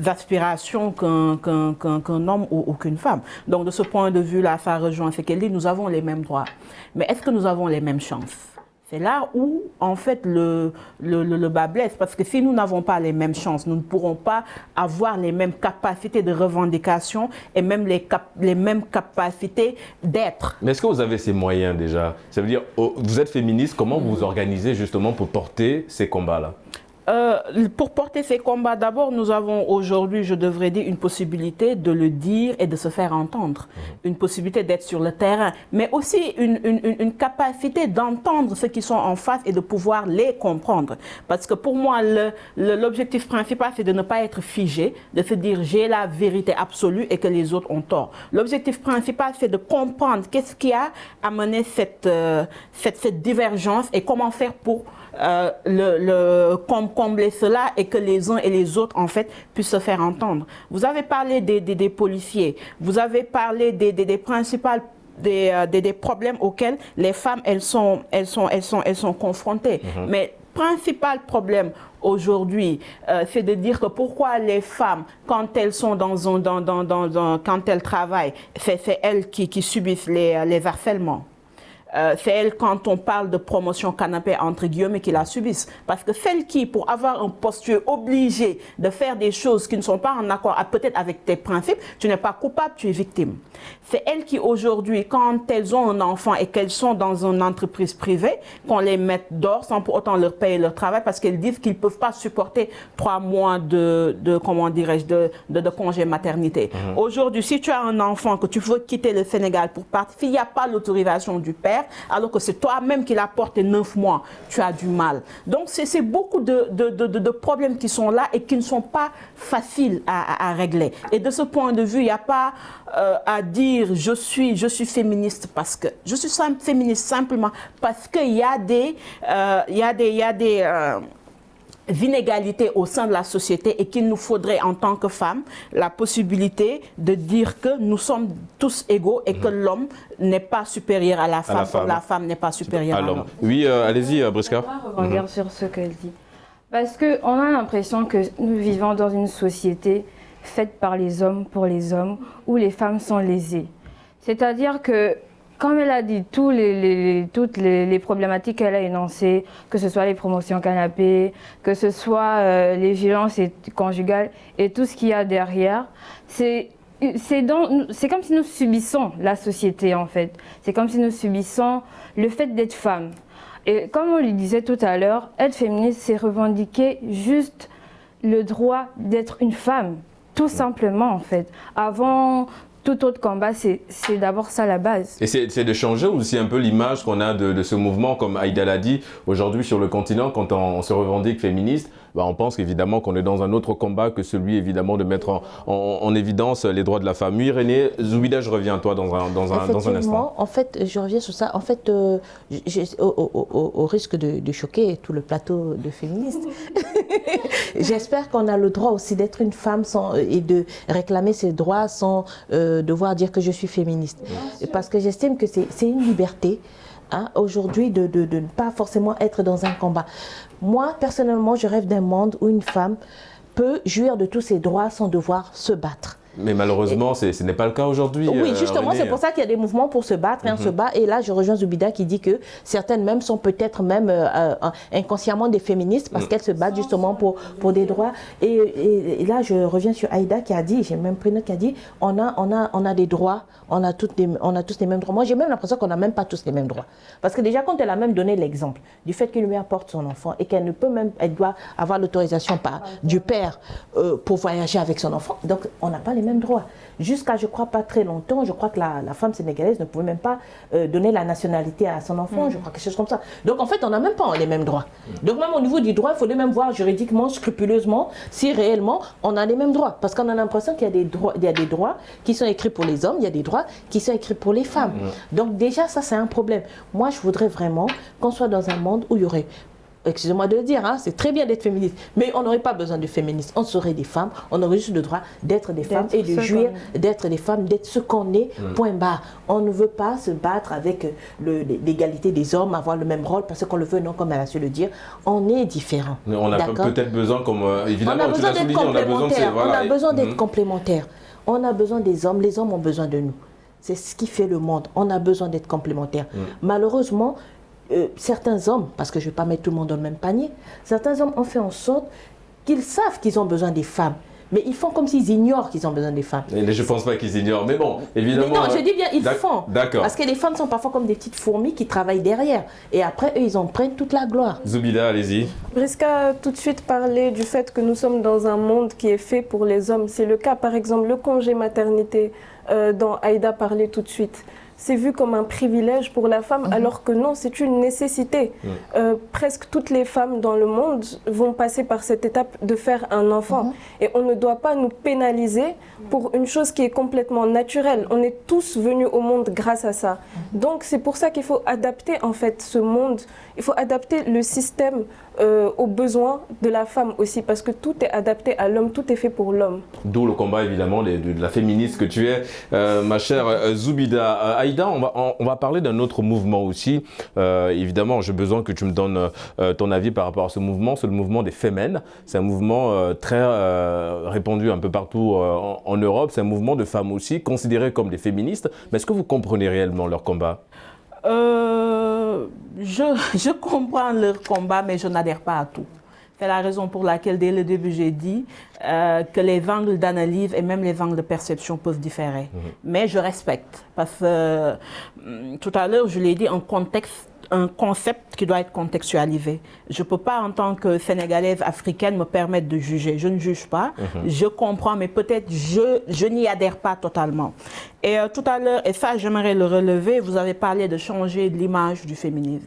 aspirations qu'un homme ou qu'une femme. Donc de ce point de vue-là, ça rejoint ce qu'elle dit, nous avons les mêmes droits. Mais est-ce que nous avons les mêmes chances? C'est là où, en fait, le bas blesse. Parce que si nous n'avons pas les mêmes chances, nous ne pourrons pas avoir les mêmes capacités de revendication et même les mêmes capacités d'être. Mais est-ce que vous avez ces moyens déjà? Ça veut dire, vous êtes féministe, comment vous vous organisez justement pour porter ces combats-là? Pour porter ces combats, d'abord, nous avons aujourd'hui, je devrais dire, une possibilité de le dire et de se faire entendre. Une possibilité d'être sur le terrain, mais aussi une capacité d'entendre ceux qui sont en face et de pouvoir les comprendre. Parce que pour moi, l'objectif principal, c'est de ne pas être figé, de se dire j'ai la vérité absolue et que les autres ont tort. L'objectif principal, c'est de comprendre qu'est-ce qui a amené cette divergence et comment faire pour combler cela et que les uns et les autres, en fait, puissent se faire entendre. Vous avez parlé des policiers, vous avez parlé des principales des problèmes auxquels les femmes, elles sont confrontées. Mais principal problème aujourd'hui, c'est de dire que pourquoi les femmes, quand elles sont quand elles travaillent, c'est elles qui subissent les harcèlements. C'est elles, quand on parle de promotion canapé, entre guillemets, qui la subissent. Parce que celles qui, pour avoir un poste, tu es obligé de faire des choses qui ne sont pas en accord peut-être avec tes principes, tu n'es pas coupable, tu es victime. C'est elles qui, aujourd'hui, quand elles ont un enfant et qu'elles sont dans une entreprise privée, qu'on les mette dehors sans pour autant leur payer leur travail parce qu'elles disent qu'ils ne peuvent pas supporter 3 mois de congé maternité. Aujourd'hui, si tu as un enfant que tu veux quitter le Sénégal pour partir, s'il n'y a pas l'autorisation du père, alors que c'est toi-même qui l'as porté 9 mois, tu as du mal. Donc c'est beaucoup de problèmes qui sont là et qui ne sont pas faciles à régler. Et de ce point de vue, il n'y a pas à dire je suis féministe parce que je suis féministe simplement parce qu'il y a des inégalités au sein de la société et qu'il nous faudrait en tant que femmes la possibilité de dire que nous sommes tous égaux et que l'homme n'est pas supérieur à la femme, comme la femme n'est pas supérieure à l'homme. Oui, allez-y, Briska. On va rebondir sur ce qu'elle dit. Parce qu'on a l'impression que nous vivons dans une société faite par les hommes pour les hommes où les femmes sont lésées. C'est-à-dire que, comme elle a dit, toutes les problématiques qu'elle a énoncées, que ce soit les promotions canapé, que ce soit les violences conjugales et tout ce qu'il y a derrière, c'est comme si nous subissons la société en fait. C'est comme si nous subissons le fait d'être femme. Et comme on le disait tout à l'heure, être féministe, c'est revendiquer juste le droit d'être une femme, tout simplement en fait. Avant tout autre combat, c'est d'abord ça la base. Et c'est de changer aussi un peu l'image qu'on a de ce mouvement, comme Aïda l'a dit, aujourd'hui sur le continent, quand on se revendique féministe, on pense évidemment qu'on est dans un autre combat que celui évidemment de mettre en évidence les droits de la femme. Oui, René, Zouida, je reviens à toi dans un instant. En fait, je reviens sur ça. En fait, au risque de choquer tout le plateau de féministes, j'espère qu'on a le droit aussi d'être une femme et de réclamer ses droits sans devoir dire que je suis féministe. Parce que j'estime que c'est une liberté. Aujourd'hui, de ne pas forcément être dans un combat. Moi, personnellement, je rêve d'un monde où une femme peut jouir de tous ses droits sans devoir se battre. Mais malheureusement, ce n'est pas le cas aujourd'hui. Oui, justement, René. c'est pour ça qu'il y a des mouvements pour se battre et on se bat. Et là, je rejoins Zoubida qui dit que certaines même sont peut-être même inconsciemment des féministes parce qu'elles se battent justement pour des droits. Et là, je reviens sur Aïda qui a dit, j'ai même pris note, qui a dit, on a des droits, on a tous les mêmes droits. Moi, j'ai même l'impression qu'on n'a même pas tous les mêmes droits. Parce que déjà, quand elle a même donné l'exemple du fait qu'une mère porte son enfant et qu'elle ne peut même, elle doit avoir l'autorisation du père pour voyager avec son enfant, donc on n'a pas les mêmes droits. Jusqu'à, je crois, pas très longtemps, je crois que la femme sénégalaise ne pouvait même pas donner la nationalité à son enfant, je crois, quelque chose comme ça. Donc en fait, on n'a même pas les mêmes droits. Donc même au niveau du droit, il faudrait même voir juridiquement, scrupuleusement, si réellement on a les mêmes droits. Parce qu'on a l'impression qu'il y a des droits qui sont écrits pour les hommes, il y a des droits qui sont écrits pour les femmes. Donc déjà, ça c'est un problème. Moi, je voudrais vraiment qu'on soit dans un monde où il y aurait, excusez-moi de le dire, hein, c'est très bien d'être féministe, mais on n'aurait pas besoin de féministes. On serait des femmes, on aurait juste le droit d'être des femmes et de jouir d'être des femmes, d'être ce qu'on est, point barre. On ne veut pas se battre avec l'égalité des hommes, avoir le même rôle, parce qu'on le veut, non, comme elle a su le dire. On est différents. On a peut-être besoin, comme évidemment, on a besoin d'être complémentaires. On a besoin d'être complémentaires. On a besoin des hommes, les hommes ont besoin de nous. C'est ce qui fait le monde. On a besoin d'être complémentaires. Malheureusement, certains hommes, parce que je ne vais pas mettre tout le monde dans le même panier, certains hommes ont fait en sorte qu'ils savent qu'ils ont besoin des femmes. Mais ils font comme s'ils ignorent qu'ils ont besoin des femmes. Et je ne pense pas qu'ils ignorent, mais bon, évidemment... Mais non, je dis bien, ils font. D'accord. Parce que les femmes sont parfois comme des petites fourmis qui travaillent derrière. Et après, eux, ils en prennent toute la gloire. Zoubida, allez-y. Briska a tout de suite parlé du fait que nous sommes dans un monde qui est fait pour les hommes. C'est le cas, par exemple, le congé maternité dont Aïda parlait tout de suite. C'est vu comme un privilège pour la femme, alors que non, c'est une nécessité. Presque toutes les femmes dans le monde vont passer par cette étape de faire un enfant. Et on ne doit pas nous pénaliser pour une chose qui est complètement naturelle. On est tous venus au monde grâce à ça. Donc c'est pour ça qu'il faut adapter en fait ce monde. Il faut adapter le système aux besoins de la femme aussi, parce que tout est adapté à l'homme, tout est fait pour l'homme. D'où le combat évidemment de la féministe que tu es, ma chère Zoubida. Aïda, on va parler d'un autre mouvement aussi. Évidemment, j'ai besoin que tu me donnes ton avis par rapport à ce mouvement. C'est le mouvement des Femmes. C'est un mouvement très répandu un peu partout en Europe. C'est un mouvement de femmes aussi, considérées comme des féministes. Mais est-ce que vous comprenez réellement leur combat ? Je comprends leur combat, mais je n'adhère pas à tout. C'est la raison pour laquelle, dès le début, j'ai dit que les angles d'analyse et même les angles de perception peuvent différer. Mais je respecte, parce que tout à l'heure, je l'ai dit, un concept qui doit être contextualisé. Je ne peux pas, en tant que Sénégalaise africaine, me permettre de juger. Je ne juge pas, je comprends, mais peut-être je n'y adhère pas totalement. Et tout à l'heure, et ça j'aimerais le relever, vous avez parlé de changer l'image du féminisme.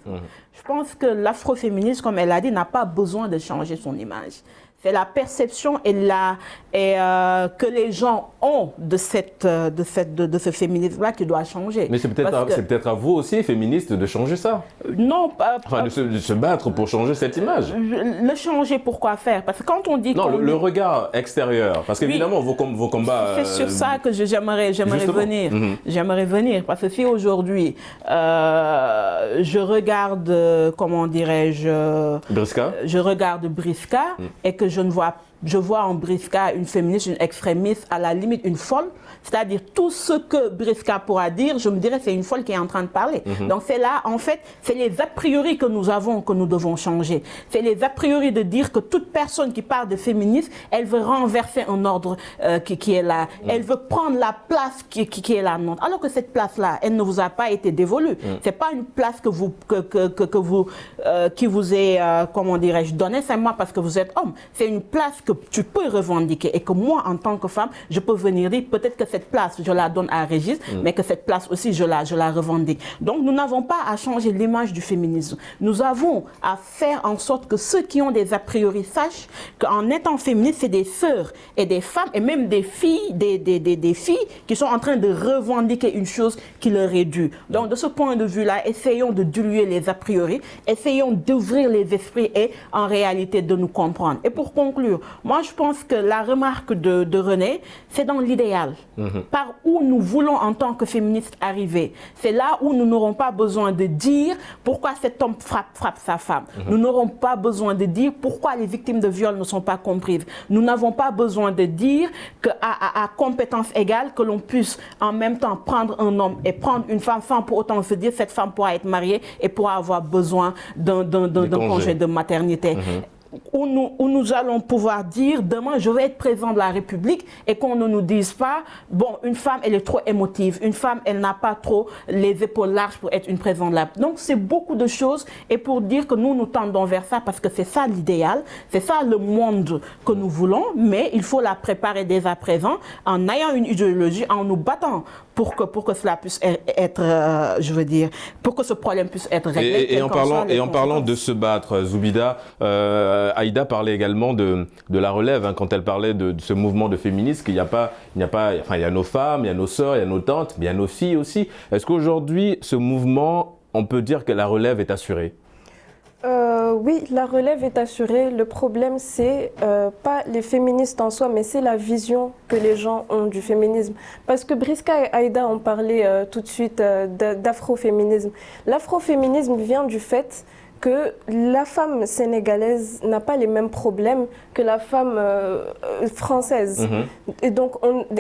Je pense que l'afroféminisme, comme elle a dit, n'a pas besoin de changer son image. C'est la perception que les gens ont de ce féminisme-là qui doit changer. Mais c'est peut-être à vous aussi, féministes, de changer ça. Non, enfin, de se battre pour changer cette image. Le changer, pourquoi faire? Parce que quand on dit... Non, le regard extérieur. Parce qu'évidemment, vos combats... C'est sur ça que j'aimerais venir. J'aimerais venir. Parce que si aujourd'hui, je regarde, comment dirais-je... Briska. Je regarde Briska et que je vois en Briska une féministe, une extrémiste, à la limite une folle. C'est-à-dire tout ce que Briska pourra dire, je me dirais c'est une folle qui est en train de parler. Donc c'est là, en fait, c'est les a priori que nous avons que nous devons changer. C'est les a priori de dire que toute personne qui parle de féminisme, elle veut renverser un ordre qui est là. Elle veut prendre la place qui est la nôtre. Alors que cette place-là, elle ne vous a pas été dévolue. C'est pas une place qui vous est, comment dirais-je, donnée simplement parce que vous êtes homme. C'est une place que tu peux revendiquer et que moi, en tant que femme, je peux venir dire peut-être que cette place, je la donne à Régis, mais que cette place aussi, je la revendique. Donc, nous n'avons pas à changer l'image du féminisme. Nous avons à faire en sorte que ceux qui ont des a priori sachent qu'en étant féministe, c'est des sœurs et des femmes et même des filles, des filles qui sont en train de revendiquer une chose qui leur est due. Donc, de ce point de vue-là, essayons de diluer les a priori, essayons d'ouvrir les esprits et en réalité de nous comprendre. Et pour conclure, Moi, je pense que la remarque de René, c'est dans l'idéal. Par où nous voulons, en tant que féministes, arriver. C'est là où nous n'aurons pas besoin de dire pourquoi cet homme frappe sa femme. Nous n'aurons pas besoin de dire pourquoi les victimes de viol ne sont pas comprises. Nous n'avons pas besoin de dire qu'à compétence égale, que l'on puisse en même temps prendre un homme et prendre une femme sans pour autant se dire cette femme pourra être mariée et pourra avoir besoin d'un congé de maternité. Où nous allons pouvoir dire demain je vais être président de la République et qu'on ne nous dise pas bon, une femme elle est trop émotive, une femme elle n'a pas trop les épaules larges pour être une présidente de la République. Donc c'est beaucoup de choses et pour dire que nous tendons vers ça parce que c'est ça l'idéal, c'est ça le monde que nous voulons, mais il faut la préparer dès à présent en ayant une idéologie, en nous battant pour que cela puisse être, je veux dire, pour que ce problème puisse être réglé. Et en parlant de se battre, Zoubida, Aïda parlait également de la relève, hein, quand elle parlait de ce mouvement de féministes, qu'il n'y a pas, enfin, il y a nos femmes, il y a nos sœurs, il y a nos tantes, mais il y a nos filles aussi. Est-ce qu'aujourd'hui, ce mouvement, on peut dire que la relève est assurée? Oui, la relève est assurée. Le problème, c'est pas les féministes en soi, mais c'est la vision que les gens ont du féminisme. Parce que Briska et Aïda ont parlé tout de suite d'afroféminisme. L'afroféminisme vient du fait que la femme sénégalaise n'a pas les mêmes problèmes que la femme française. Et donc,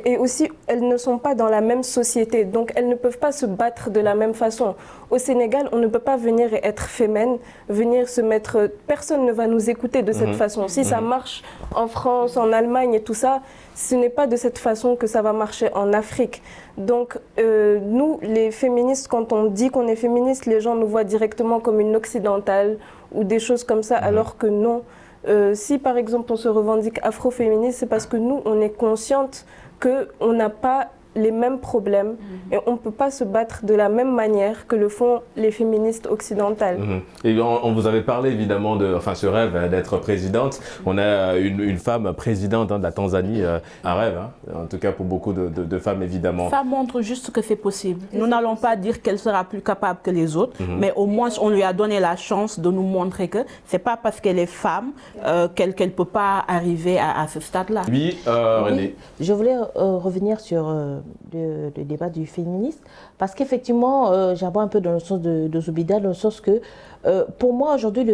et aussi, elles ne sont pas dans la même société. Donc, elles ne peuvent pas se battre de la même façon. Au Sénégal, on ne peut pas venir et être féminin, venir se mettre... Personne ne va nous écouter de cette façon. Si ça marche en France, en Allemagne et tout ça, ce n'est pas de cette façon que ça va marcher en Afrique. Donc, nous, les féministes, quand on dit qu'on est féministe, les gens nous voient directement comme une occidentale ou des choses comme ça, alors que non. Si, par exemple, on se revendique afroféministe, c'est parce que nous, on est consciente qu'on n'a pas les mêmes problèmes et on ne peut pas se battre de la même manière que le font les féministes occidentales. Et on vous avait parlé évidemment de ce rêve d'être présidente. On a une femme présidente de la Tanzanie, un rêve, hein, en tout cas pour beaucoup de femmes évidemment. Ça montre juste que c'est possible. Nous n'allons pas dire qu'elle sera plus capable que les autres, mais au moins on lui a donné la chance de nous montrer que ce n'est pas parce qu'elle est femme qu'elle ne peut pas arriver à ce stade-là. Oui, René. Je voulais revenir sur le débat du féminisme, parce qu'effectivement, j'aborde un peu dans le sens de Zoubida, dans le sens que, pour moi, aujourd'hui,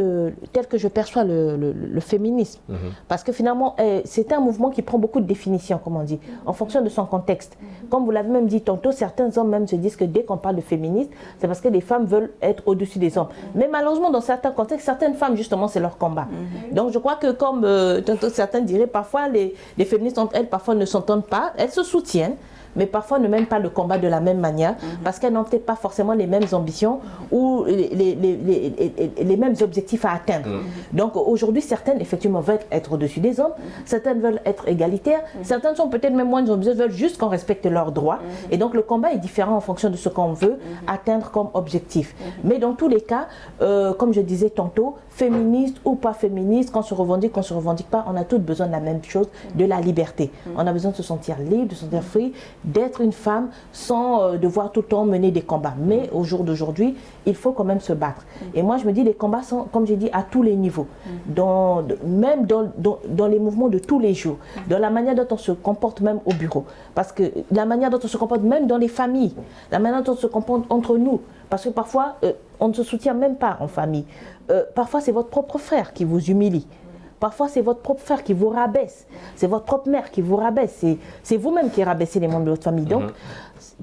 tel que je perçois le féminisme, parce que finalement, c'est un mouvement qui prend beaucoup de définitions, comme on dit, en fonction de son contexte. Comme vous l'avez même dit tantôt, certains hommes même se disent que dès qu'on parle de féminisme, c'est parce que les femmes veulent être au-dessus des hommes. Mais malheureusement, dans certains contextes, certaines femmes, justement, c'est leur combat. Donc, je crois que, comme tantôt certains diraient, parfois, les féministes entre elles, parfois ne s'entendent pas, elles se soutiennent, mais parfois ne mènent pas le combat de la même manière, parce qu'elles n'ont peut-être pas forcément les mêmes ambitions ou les mêmes objectifs à atteindre. Donc aujourd'hui, certaines effectivement veulent être au-dessus des hommes, certaines veulent être égalitaires, certaines sont peut-être même moins ambitieuses, veulent juste qu'on respecte leurs droits. Et donc le combat est différent en fonction de ce qu'on veut atteindre comme objectif. Mais dans tous les cas, comme je disais tantôt, féministe ou pas féministe, qu'on se revendique pas, on a toutes besoin de la même chose, de la liberté. On a besoin de se sentir libre, de se sentir free, d'être une femme sans devoir tout le temps mener des combats. Mais au jour d'aujourd'hui, il faut quand même se battre. Et moi, je me dis, les combats sont, comme j'ai dit, à tous les niveaux. Même dans les mouvements de tous les jours. Dans la manière dont on se comporte même au bureau. Parce que la manière dont on se comporte même dans les familles. La manière dont on se comporte entre nous. Parce que parfois, on ne se soutient même pas en famille. Parfois, c'est votre propre frère qui vous humilie. Parfois, c'est votre propre frère qui vous rabaisse. C'est votre propre mère qui vous rabaisse. C'est vous-même qui rabaissez les membres de votre famille. Donc,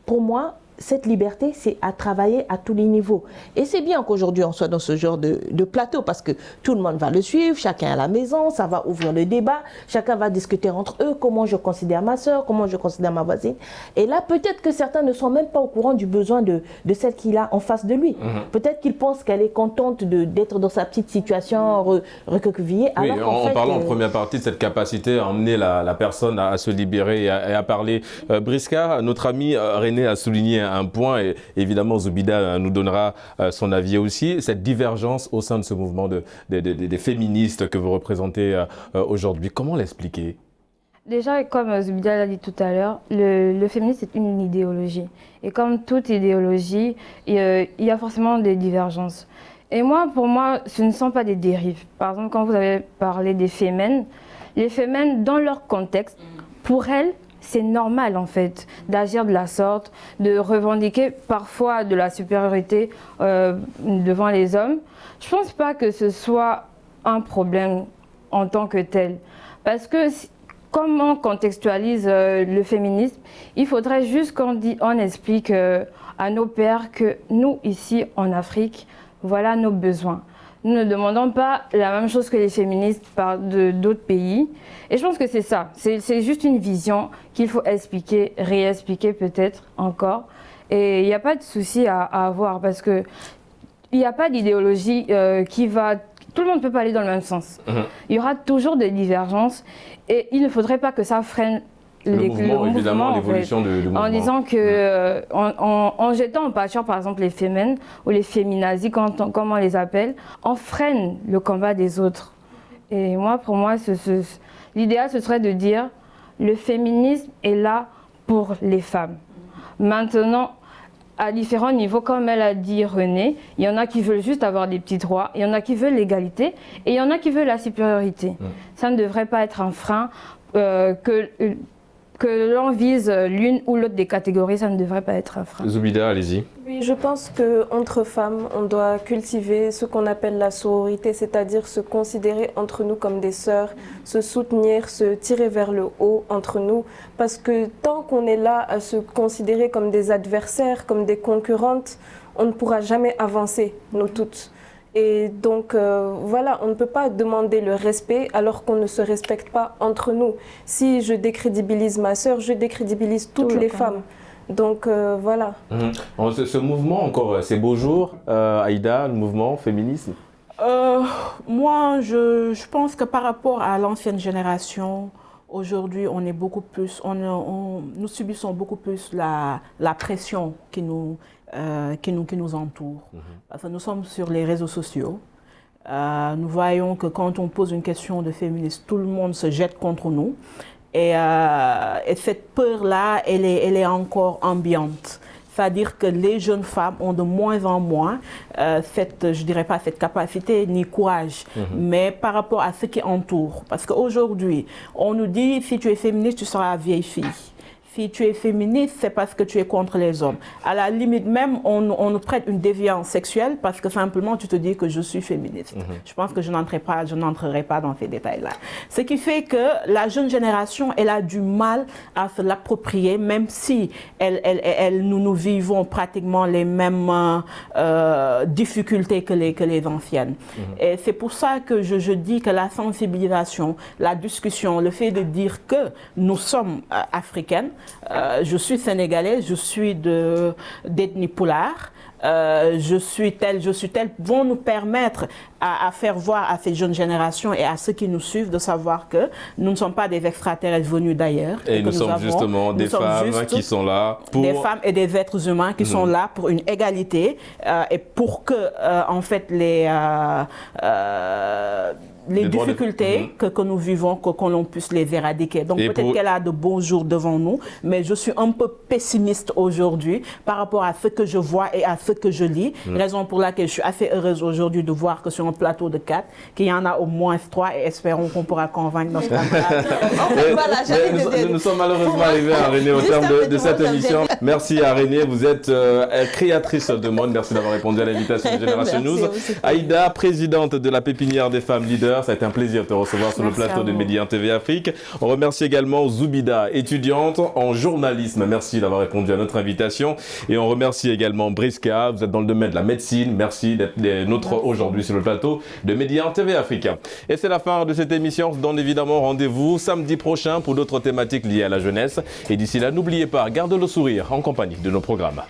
pour moi, cette liberté, c'est à travailler à tous les niveaux. Et c'est bien qu'aujourd'hui, on soit dans ce genre de plateau, parce que tout le monde va le suivre, chacun à la maison, ça va ouvrir le débat, chacun va discuter entre eux, comment je considère ma soeur, comment je considère ma voisine. Et là, peut-être que certains ne sont même pas au courant du besoin de celle qu'il a en face de lui. Peut-être qu'il pense qu'elle est contente d'être dans sa petite situation recroquevillée. Oui, en parlant en première partie de cette capacité à emmener la personne à se libérer et à parler. Briska, notre ami René a souligné un point, et évidemment Zoubida nous donnera son avis aussi, cette divergence au sein de ce mouvement des féministes que vous représentez aujourd'hui. Comment l'expliquer? Déjà, comme Zoubida l'a dit tout à l'heure, le féminisme est une idéologie. Et comme toute idéologie, il y a forcément des divergences. Et moi, pour moi, ce ne sont pas des dérives. Par exemple, quand vous avez parlé des fémènes, les femmes dans leur contexte, pour elles, c'est normal en fait d'agir de la sorte, de revendiquer parfois de la supériorité devant les hommes. Je ne pense pas que ce soit un problème en tant que tel. Parce que comme on contextualise le féminisme, il faudrait juste qu'on explique à nos pères que nous, ici en Afrique, voilà nos besoins. Nous ne demandons pas la même chose que les féministes d'autres pays. Et je pense que c'est ça. C'est juste une vision qu'il faut expliquer, réexpliquer peut-être encore. Et il n'y a pas de souci à avoir parce qu'il n'y a pas d'idéologie qui va... Tout le monde ne peut pas aller dans le même sens. Il y aura toujours des divergences et il ne faudrait pas que ça freine le mouvement, évidemment, l'évolution du mouvement. En disant que, en jetant en pâture, par exemple, les fémènes ou les féminazis, comme on les appelle, on freine le combat des autres. Et moi, pour moi, l'idéal, ce serait de dire le féminisme est là pour les femmes. Maintenant, à différents niveaux, comme elle a dit Renée, il y en a qui veulent juste avoir des petits droits, il y en a qui veulent l'égalité et il y en a qui veulent la supériorité. Ça ne devrait pas être un frein que l'on vise l'une ou l'autre des catégories, ça ne devrait pas être un frein. Zoubida, allez-y. Oui, je pense qu'entre femmes, on doit cultiver ce qu'on appelle la sororité, c'est-à-dire se considérer entre nous comme des sœurs, se soutenir, se tirer vers le haut entre nous. Parce que tant qu'on est là à se considérer comme des adversaires, comme des concurrentes, on ne pourra jamais avancer, nous toutes. Et donc, voilà, on ne peut pas demander le respect alors qu'on ne se respecte pas entre nous. Si je décrédibilise ma sœur, je décrédibilise toutes les femmes. Donc, voilà. Ce mouvement, encore, ces beaux jours, Aïda, le mouvement féminisme Moi, je pense que par rapport à l'ancienne génération, aujourd'hui, on est beaucoup plus, nous subissons beaucoup plus la pression qui nous entoure. Parce que nous sommes sur les réseaux sociaux. Nous voyons que quand on pose une question de féminisme, tout le monde se jette contre nous. Et cette peur-là, elle est encore ambiante. C'est-à-dire que les jeunes femmes ont de moins en moins je dirais pas cette capacité ni courage, mais par rapport à ce qui entoure. Parce qu'aujourd'hui, on nous dit, si tu es féministe, tu seras vieille fille. Si tu es féministe, c'est parce que tu es contre les hommes. À la limite même, on nous prête une déviance sexuelle parce que simplement tu te dis que je suis féministe. Je pense que je n'entrerai pas dans ces détails-là. Ce qui fait que la jeune génération, elle a du mal à se l'approprier, même si nous vivons pratiquement les mêmes difficultés que les anciennes. Et c'est pour ça que je dis que la sensibilisation, la discussion, le fait de dire que nous sommes africaines, je suis sénégalaise, je suis d'ethnie Pulaar, je suis telle, vont nous permettre à faire voir à ces jeunes générations et à ceux qui nous suivent de savoir que nous ne sommes pas des extraterrestres venus d'ailleurs. Et nous sommes justement des femmes qui sont là pour... Des femmes et des êtres humains qui sont là pour une égalité et pour que, en fait, les difficultés que nous vivons, que l'on puisse les éradiquer. Donc peut-être qu'elle a de beaux jours devant nous, mais je suis un peu pessimiste aujourd'hui par rapport à ce que je vois et à ce que je lis. Raison pour laquelle je suis assez heureuse aujourd'hui de voir que sur un plateau de 4, qu'il y en a au moins 3 et espérons qu'on pourra convaincre nos camarades. Nous sommes malheureusement arrivés à Renée au terme de cette émission. Merci à Renée, vous êtes créatrice de mode. Merci d'avoir répondu à l'invitation de Génération News. Aïda, présidente de la pépinière des femmes leaders. Ça a été un plaisir de te recevoir sur le plateau de Medi 1 TV Afrique. On remercie également Zoubida, étudiante en journalisme. Merci d'avoir répondu à notre invitation. Et on remercie également Briska. Vous êtes dans le domaine de la médecine. Merci d'être nôtres aujourd'hui sur le plateau de Medi 1 TV Afrique. Et c'est la fin de cette émission. On se donne évidemment rendez-vous samedi prochain pour d'autres thématiques liées à la jeunesse. Et d'ici là, n'oubliez pas, gardez le sourire en compagnie de nos programmes.